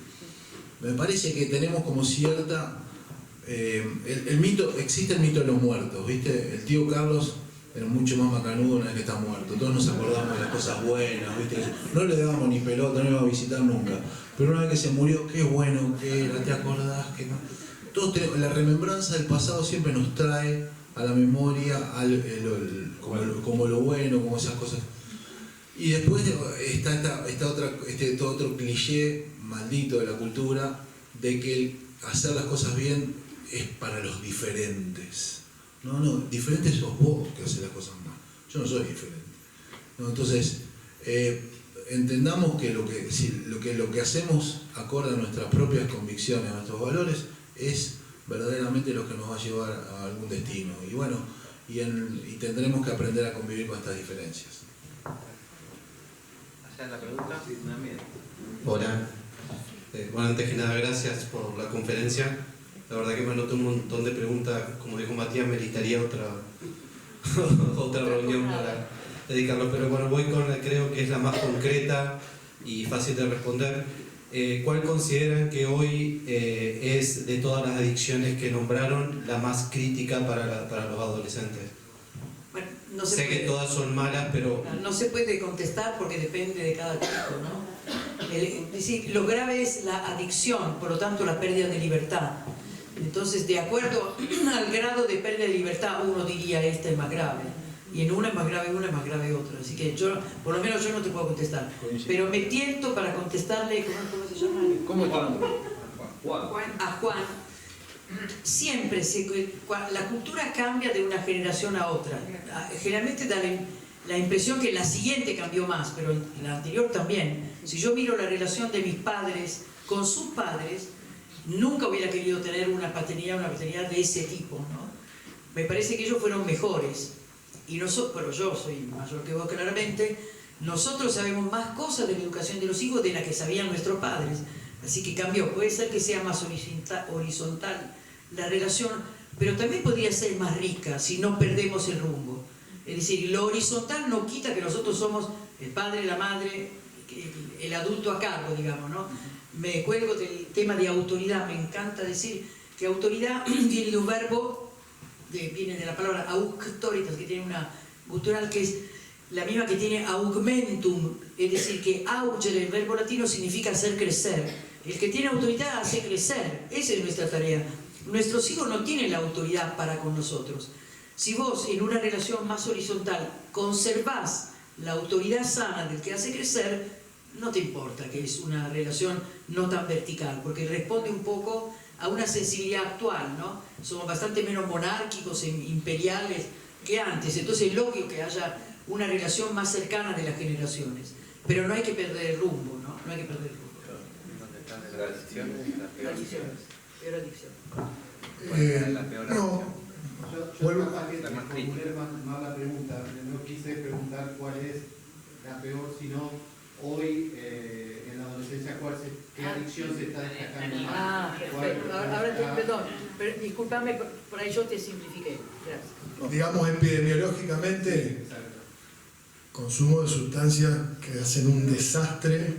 Me parece que tenemos como cierta... existe el mito de los muertos, ¿viste? El tío Carlos era mucho más macanudo una vez que está muerto. Todos nos acordamos de las cosas buenas, ¿viste? No le dábamos ni pelota, no iba a visitar nunca. Pero una vez que se murió, qué bueno que era, ¿te acordás? Que no? La remembranza del pasado siempre nos trae a la memoria como lo bueno, como esas cosas. Y después está este otro cliché maldito de la cultura de que hacer las cosas bien es para los diferentes. No, diferente sos vos que haces las cosas mal. Yo no soy diferente. ¿No? Entonces, entendamos que lo que hacemos acorde a nuestras propias convicciones, a nuestros valores, es verdaderamente lo que nos va a llevar a algún destino. Y bueno, y tendremos que aprender a convivir con estas diferencias. ¿Hacer la pregunta? Hola. Bueno, antes que nada, gracias por la conferencia. La verdad que me anoté un montón de preguntas. Como dijo Matías, meritaría otra reunión para dedicarlo. Pero bueno, voy con la, creo que es la más concreta y fácil de responder. ¿Cuál consideran que hoy es, de todas las adicciones que nombraron, la más crítica para los adolescentes? Bueno, no sé que todas son malas, pero... No se puede contestar porque depende de cada chico, ¿no? Es decir, lo grave es la adicción, por lo tanto la pérdida de libertad. Entonces, de acuerdo al grado de pérdida de libertad, uno diría esta es más grave. Y en una es más grave una, es más grave otra. Así que yo, por lo menos yo no te puedo contestar. Pero me tiento para contestarle, ¿cómo se llama? ¿Cómo es tu nombre? A Juan. Siempre la cultura cambia de una generación a otra. Generalmente da la impresión que la siguiente cambió más, pero la anterior también. Si yo miro la relación de mis padres con sus padres, nunca hubiera querido tener una paternidad de ese tipo, ¿no? Me parece que ellos fueron mejores. Y nosotros, pero yo soy mayor que vos claramente, nosotros sabemos más cosas de la educación de los hijos de las que sabían nuestros padres. Así que cambió. Puede ser que sea más horizontal la relación, pero también podría ser más rica si no perdemos el rumbo. Es decir, lo horizontal no quita que nosotros somos el padre, la madre, el adulto a cargo, digamos, ¿no? Me cuelgo del tema de autoridad. Me encanta decir que autoridad viene de un verbo, viene de la palabra auctoritas, que tiene una gutural que es la misma que tiene augmentum, es decir, que augere, el verbo latino, significa hacer crecer. El que tiene autoridad hace crecer. Esa es nuestra tarea. Nuestros hijos no tienen la autoridad para con nosotros. Si vos, en una relación más horizontal, conservás la autoridad sana del que hace crecer, no te importa que es una relación no tan vertical, porque responde un poco a una sensibilidad actual, ¿no? Somos bastante menos monárquicos e imperiales que antes, entonces es lógico que haya una relación más cercana de las generaciones, pero no hay que perder el rumbo, ¿no? No hay que perder el rumbo. ¿La adicción es la peor adicción? Peor adicción. No, vuelvo a que formulé más la pregunta. No quise preguntar cuál es la peor, sino hoy en la adolescencia qué adicción se está destacando más. Perfecto. Ahora perdón, pero discúlpame, por ahí yo te simplifiqué. Gracias. Digamos, epidemiológicamente, consumo de sustancias que hacen un desastre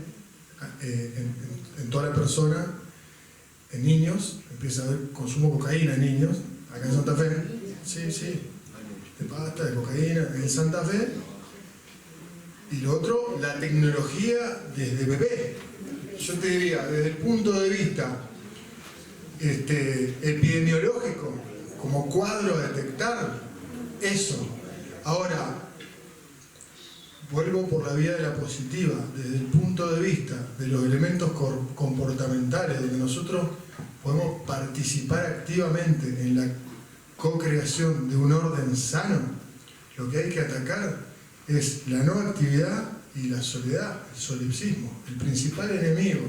en toda la persona. En niños, empieza a haber consumo de cocaína en niños, acá en Santa Fe, sí, de pasta, de cocaína, en Santa Fe. Y lo otro, la tecnología desde bebé. Yo te diría, desde el punto de vista epidemiológico, como cuadro a detectar, eso. Ahora, vuelvo por la vía de la positiva, desde el punto de vista de los elementos comportamentales, donde nosotros podemos participar activamente en la co-creación de un orden sano, lo que hay que atacar es la no actividad y la soledad, el solipsismo. El principal enemigo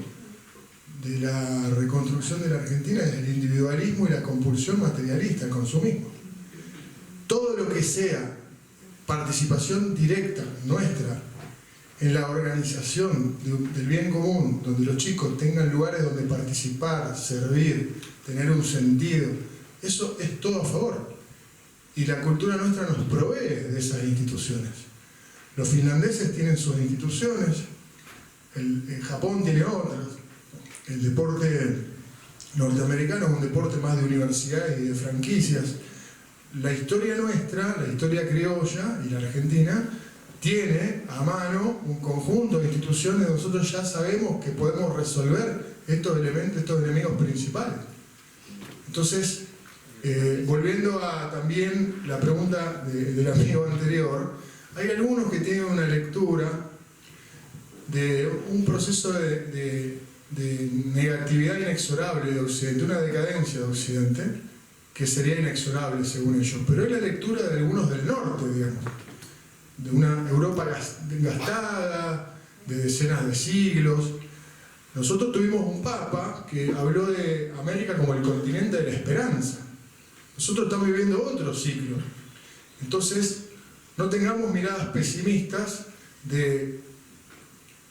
de la reconstrucción de la Argentina es el individualismo y la compulsión materialista, el consumismo. Todo lo que sea participación directa nuestra en la organización del bien común, donde los chicos tengan lugares donde participar, servir, tener un sentido, eso es todo a favor. Y la cultura nuestra nos provee de esas instituciones. Los finlandeses tienen sus instituciones, el Japón tiene otras. El deporte norteamericano es un deporte más de universidades y de franquicias. La historia nuestra, la historia criolla y la argentina, tiene a mano un conjunto de instituciones donde nosotros ya sabemos que podemos resolver estos elementos, estos enemigos principales. Entonces, volviendo a también la pregunta del amigo anterior, hay algunos que tienen una lectura de un proceso de negatividad inexorable de Occidente, una decadencia de Occidente, que sería inexorable según ellos, pero es la lectura de algunos del norte, digamos. de una Europa gastada, de decenas de siglos. Nosotros tuvimos un papa que habló de América como el continente de la esperanza. Nosotros estamos viviendo otro ciclo. Entonces, no tengamos miradas pesimistas de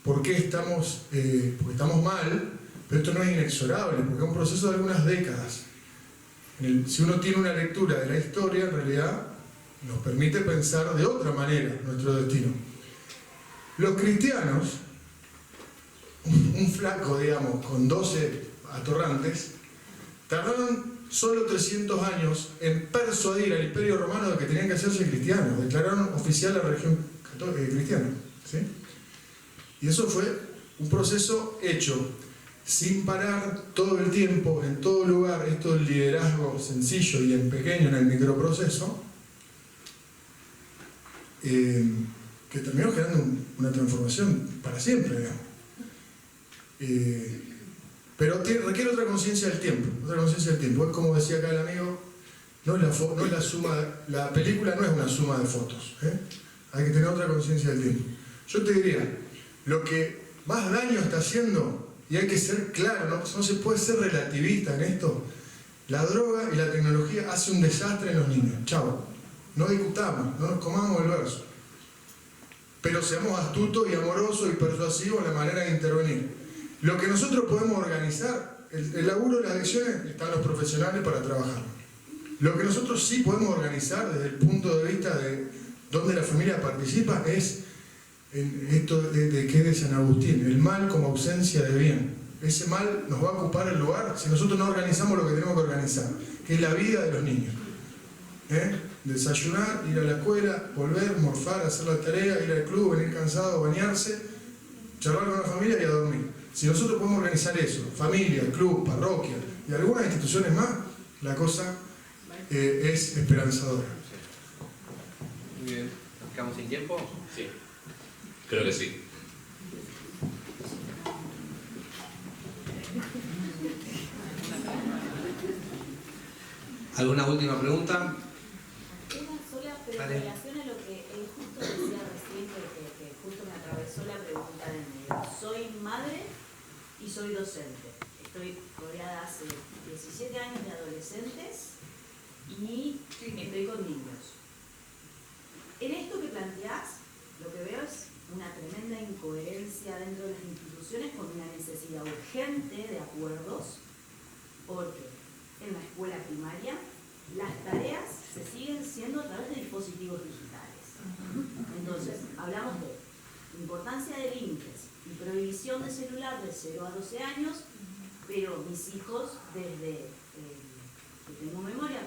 por qué estamos, porque estamos mal, pero esto no es inexorable, porque es un proceso de algunas décadas. Si uno tiene una lectura de la historia, en realidad nos permite pensar de otra manera nuestro destino. Los cristianos, un flaco, digamos, con 12 atorrantes, tardaron solo 300 años en persuadir al Imperio Romano de que tenían que hacerse cristianos. Declararon oficial la religión cristiana. ¿Sí? Y eso fue un proceso hecho sin parar todo el tiempo, en todo lugar. Esto del liderazgo sencillo y en pequeño, en el microproceso, que terminó generando una transformación para siempre, digamos. Pero requiere otra conciencia del tiempo, Es como decía acá el amigo, no es la suma, la película no es una suma de fotos, hay que tener otra conciencia del tiempo. Yo te diría, lo que más daño está haciendo, y hay que ser claro, no se puede ser relativista en esto, la droga y la tecnología hace un desastre en los niños. Chao, no discutamos, no nos comamos el verso. Pero seamos astutos y amorosos y persuasivos en la manera de intervenir. Lo que nosotros podemos organizar, el laburo de las adicciones, están los profesionales para trabajar. Lo que nosotros sí podemos organizar desde el punto de vista de donde la familia participa es en esto de que es de San Agustín, el mal como ausencia de bien. Ese mal nos va a ocupar el lugar si nosotros no organizamos lo que tenemos que organizar, que es la vida de los niños. Desayunar, ir a la escuela, volver, morfar, hacer la tarea, ir al club, venir cansado, bañarse, charlar con la familia y a dormir. Si nosotros podemos organizar eso, familia, club, parroquia y algunas instituciones más, la cosa es esperanzadora. Muy bien. ¿Nos quedamos sin tiempo? Sí, creo que sí. ¿Alguna última pregunta? Una sola, pero en relación a lo que él justo decía recién, que justo me atravesó la pregunta del medio. Soy madre y soy docente. Estoy rodeada hace 17 años de adolescentes y estoy con niños. En esto que planteás, lo que veo es una tremenda incoherencia dentro de las instituciones con una necesidad urgente de acuerdos, porque en la escuela primaria las tareas se siguen siendo a través de dispositivos digitales. Entonces, hablamos de importancia de límites y prohibición de celular de 0 a 12 años, pero mis hijos desde que tengo memoria,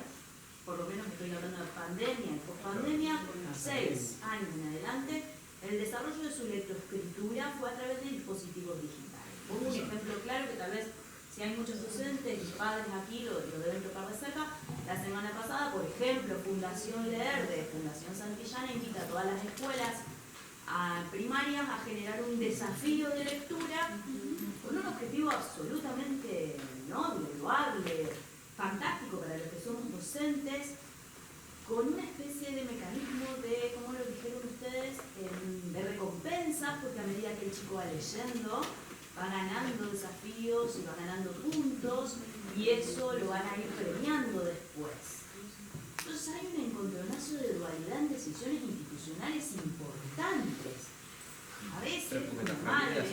por lo menos estoy hablando de pandemia y pospandemia, 6 años en adelante, el desarrollo de su lectoescritura fue a través de dispositivos digitales. Pongo un ejemplo claro que tal vez, si hay muchos docentes y padres aquí, lo deben tocar de cerca. La semana pasada, por ejemplo, Fundación Leer de Fundación Santillana invita a todas las escuelas primarias a generar un desafío de lectura con un objetivo absolutamente noble, loable, fantástico para los que somos docentes, con una especie de mecanismo de, como lo dijeron ustedes, de recompensas, porque a medida que el chico va leyendo, va ganando desafíos y va ganando puntos, y eso lo van a ir premiando después. Entonces hay un encontronazo de dualidad en decisiones institucionales importantes. A veces, como madre,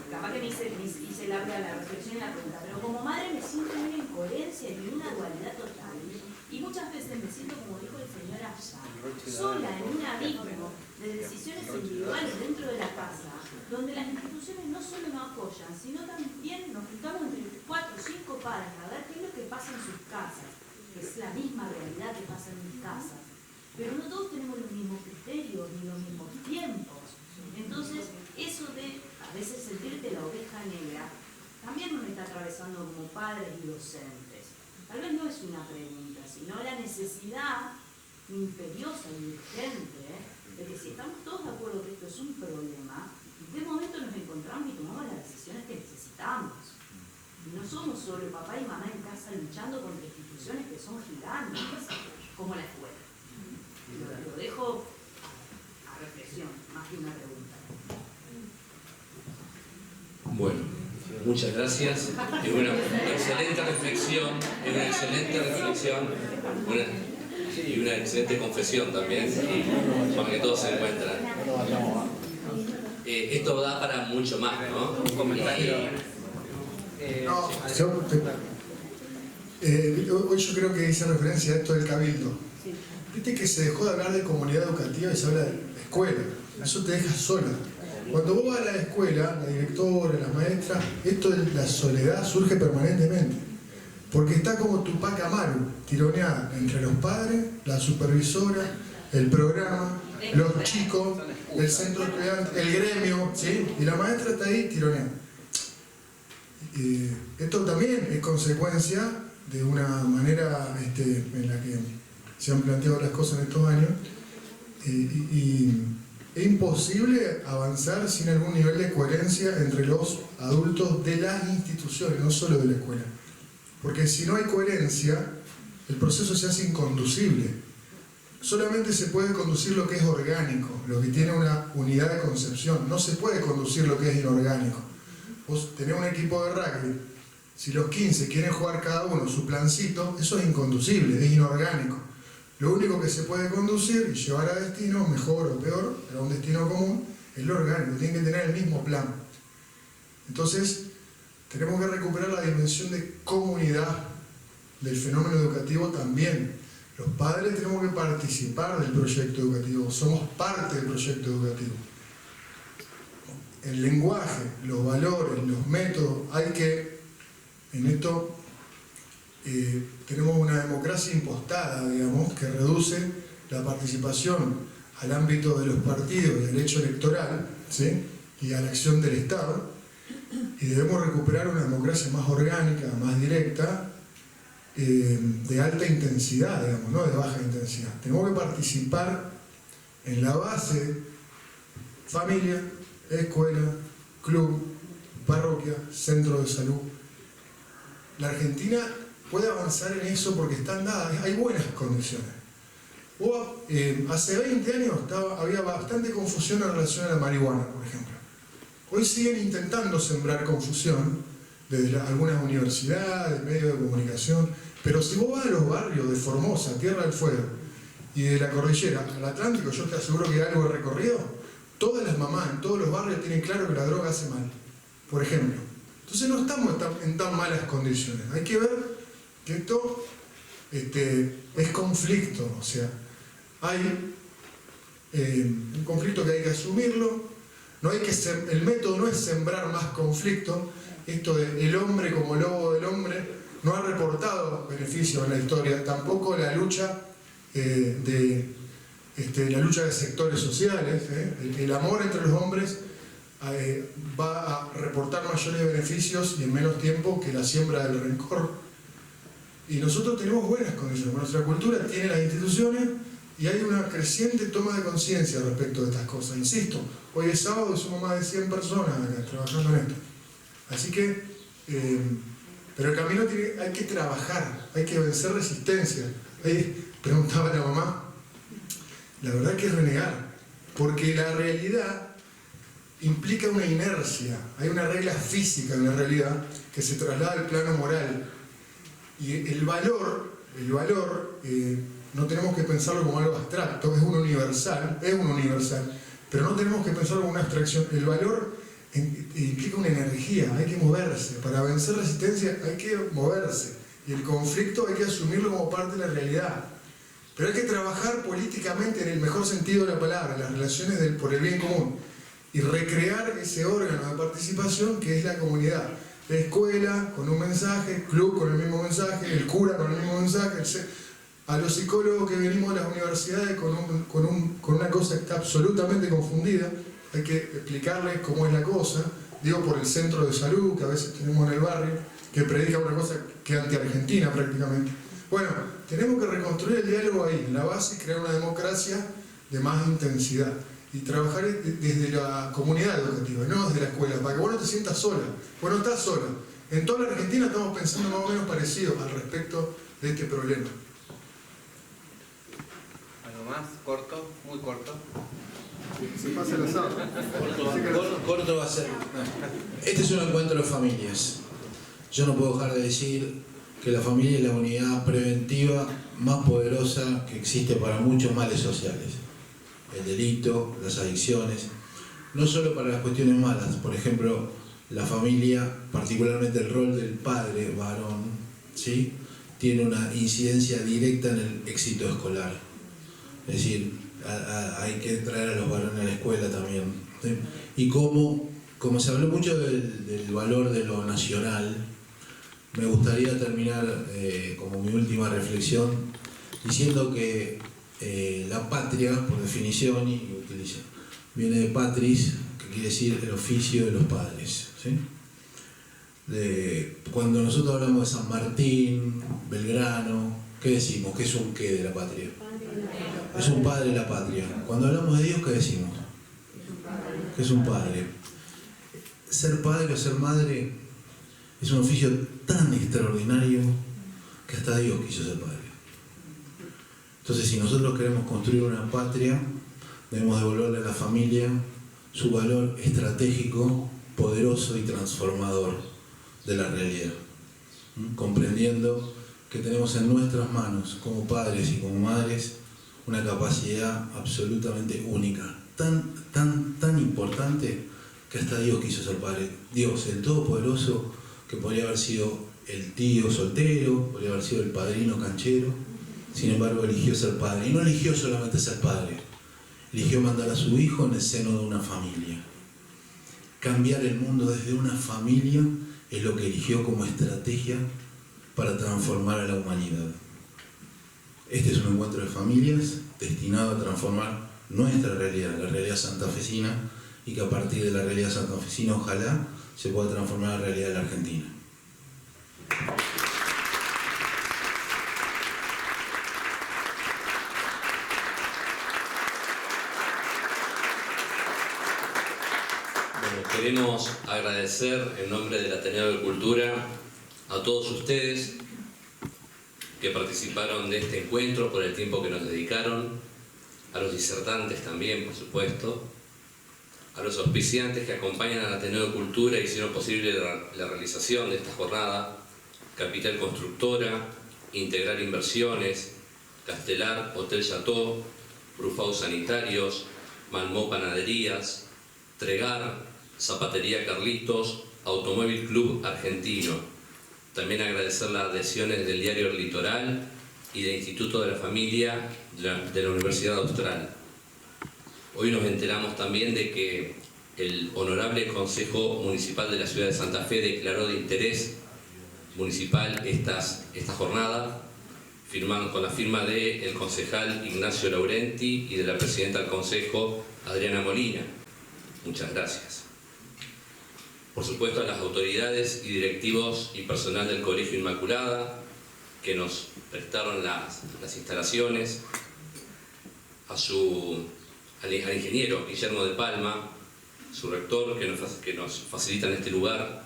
capaz que me hice la reflexión y la pregunta, pero como madre me siento en una incoherencia y en una dualidad total. Y muchas veces me siento, como dijo el señor allá, sola en un abismo de decisiones individuales dentro de la casa, donde las instituciones no solo nos apoyan, sino también nos juntamos entre 4 o 5 padres a ver qué es lo que pasa en sus casas, que es la misma realidad que pasa en mis casas. Pero no todos tenemos los mismos criterios ni los mismos tiempos. Entonces, eso de a veces sentirte la oveja negra, también nos está atravesando como padres y docentes. Tal vez no es una pregunta, sino la necesidad imperiosa y urgente de que si estamos todos de acuerdo que esto es un problema, ¿en qué momento nos encontramos y tomamos las decisiones que necesitamos? Y no somos solo papá y mamá en casa luchando contra instituciones que son gigantes, como la escuela. Lo dejo a reflexionar. muchas gracias. Es una excelente reflexión, y una excelente confesión también, y con que todos se encuentran. Esto da para mucho más, ¿no? Un comentario. Hoy yo creo que hice referencia a esto del cabildo. Viste que se dejó de hablar de comunidad educativa y se habla de escuela. Eso te deja sola. Cuando vos vas a la escuela, la directora, las maestras, esto de la soledad surge permanentemente. Porque está como Tupac Amaru, tironeada entre los padres, la supervisora, el programa, los chicos, el centro estudiante, el gremio, ¿sí? Y la maestra está ahí tironeada. Esto también es consecuencia de una manera en la que se han planteado las cosas en estos años, y es imposible avanzar sin algún nivel de coherencia entre los adultos de las instituciones, no solo de la escuela. Porque si no hay coherencia, el proceso se hace inconducible. Solamente se puede conducir lo que es orgánico, lo que tiene una unidad de concepción. No se puede conducir lo que es inorgánico. Vos tenés un equipo de rugby, si los 15 quieren jugar cada uno su plancito, eso es inconducible, es inorgánico. Lo único que se puede conducir y llevar a destino, mejor o peor, pero a un destino común, es lo orgánico, tienen que tener el mismo plan. Entonces, tenemos que recuperar la dimensión de comunidad del fenómeno educativo también. Los padres tenemos que participar del proyecto educativo, somos parte del proyecto educativo. El lenguaje, los valores, los métodos, hay que, en esto tenemos una democracia impostada, digamos, que reduce la participación al ámbito de los partidos y al hecho electoral, ¿sí? Y a la acción del Estado, y debemos recuperar una democracia más orgánica, más directa, de alta intensidad, digamos, no de baja intensidad. Tenemos que participar en la base, familia, escuela, club, parroquia, centro de salud. La Argentina puede avanzar en eso porque están dadas, hay buenas condiciones. Hace 20 años había bastante confusión en relación a la marihuana, por ejemplo. Hoy siguen intentando sembrar confusión desde algunas universidades, medios de comunicación, pero si vos vas a los barrios de Formosa, Tierra del Fuego, y de la cordillera al Atlántico, yo te aseguro que hay algo de recorrido. Todas las mamás en todos los barrios tienen claro que la droga hace mal, por ejemplo. Entonces no estamos en tan malas condiciones. Hay que ver que esto es conflicto, o sea, hay un conflicto que hay que asumirlo. No hay que el método no es sembrar más conflicto. Esto de el hombre como lobo del hombre no ha reportado beneficios en la historia, tampoco la lucha la lucha de sectores sociales. El amor entre los hombres va a reportar mayores beneficios y en menos tiempo que la siembra del rencor. Y nosotros tenemos buenas condiciones, nuestra cultura tiene las instituciones y hay una creciente toma de conciencia respecto de estas cosas. Insisto, hoy es sábado y somos más de 100 personas acá trabajando en esto. Así que, pero el camino hay que trabajar, hay que vencer resistencia. Ahí preguntaba la mamá, la verdad que es renegar, porque la realidad implica una inercia, hay una regla física en la realidad que se traslada al plano moral. Y el valor, no tenemos que pensarlo como algo abstracto, es un universal, pero no tenemos que pensarlo como una abstracción. El valor implica una energía, hay que moverse. Para vencer resistencia hay que moverse. Y el conflicto hay que asumirlo como parte de la realidad. Pero hay que trabajar políticamente en el mejor sentido de la palabra, las relaciones por el bien común. Y recrear ese órgano de participación que es la comunidad. La escuela con un mensaje, el club con el mismo mensaje, el cura con el mismo mensaje, a los psicólogos que venimos de las universidades con una cosa que está absolutamente confundida, hay que explicarles cómo es la cosa, digo por el centro de salud que a veces tenemos en el barrio, que predica una cosa que es anti-argentina prácticamente. Bueno, tenemos que reconstruir el diálogo ahí, en la base, y crear una democracia de más intensidad. Y trabajar desde la comunidad educativa, no desde la escuela, para que vos no te sientas sola. Vos no estás sola. En toda la Argentina estamos pensando más o menos parecido al respecto de este problema. ¿Algo más? ¿Corto? Muy corto. Se pasa el asado. Corto va a ser. Este es un encuentro de familias. Yo no puedo dejar de decir que la familia es la unidad preventiva más poderosa que existe para muchos males sociales. El delito, las adicciones, no solo para las cuestiones malas, por ejemplo, la familia, particularmente el rol del padre varón, ¿sí?, tiene una incidencia directa en el éxito escolar. Es decir, hay que traer a los varones a la escuela también, ¿sí? Y como se habló mucho del valor de lo nacional, me gustaría terminar como mi última reflexión diciendo que la patria, por definición, viene de patris, que quiere decir el oficio de los padres, ¿sí? Cuando nosotros hablamos de San Martín, Belgrano, ¿qué decimos? ¿Qué es un qué de la patria? Es un padre de la patria. Cuando hablamos de Dios, ¿qué decimos? Que es un padre. Ser padre o ser madre es un oficio tan extraordinario que hasta Dios quiso ser padre. Entonces, si nosotros queremos construir una patria, debemos devolverle a la familia su valor estratégico, poderoso y transformador de la realidad, comprendiendo que tenemos en nuestras manos, como padres y como madres, una capacidad absolutamente única, tan importante que hasta Dios quiso ser padre. Dios, el Todopoderoso, que podría haber sido el tío soltero, podría haber sido el padrino canchero, sin embargo eligió ser padre. Y no eligió solamente ser padre, eligió mandar a su hijo en el seno de una familia. Cambiar el mundo desde una familia es lo que eligió como estrategia para transformar a la humanidad. Este es un encuentro de familias destinado a transformar nuestra realidad, la realidad santafesina, y que a partir de la realidad santafesina ojalá se pueda transformar la realidad de la Argentina. Queremos agradecer en nombre del Ateneo de Cultura a todos ustedes que participaron de este encuentro por el tiempo que nos dedicaron, a los disertantes también, por supuesto, a los auspiciantes que acompañan al Ateneo de Cultura y hicieron posible la realización de esta jornada: Capital Constructora, Integral Inversiones, Castelar Hotel Chateau, Brufau Sanitarios, Malmö Panaderías, Tregar, Zapatería Carlitos, Automóvil Club Argentino. También agradecer las adhesiones del Diario El Litoral y del Instituto de la Familia de la Universidad Austral. Hoy nos enteramos también de que el Honorable Consejo Municipal de la Ciudad de Santa Fe declaró de interés municipal esta jornada, con la firma del concejal Ignacio Laurenti y de la presidenta del Consejo, Adriana Molina. Muchas gracias. Por supuesto, a las autoridades y directivos y personal del Colegio Inmaculada que nos prestaron las instalaciones, al ingeniero Guillermo de Palma, su rector, que nos facilitan este lugar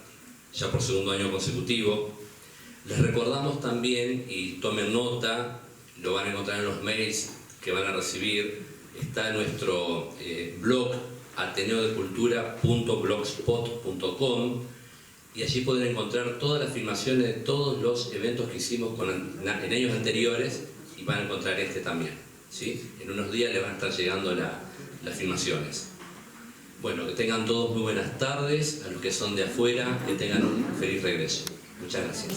ya por segundo año consecutivo. Les recordamos también, y tomen nota, lo van a encontrar en los mails que van a recibir, está en nuestro blog ateneodecultura.blogspot.com, y allí pueden encontrar todas las filmaciones de todos los eventos que hicimos en años anteriores, y van a encontrar este también, ¿sí? En unos días les van a estar llegando las filmaciones. Bueno, que tengan todos muy buenas tardes, a los que son de afuera, que tengan un feliz regreso. Muchas gracias.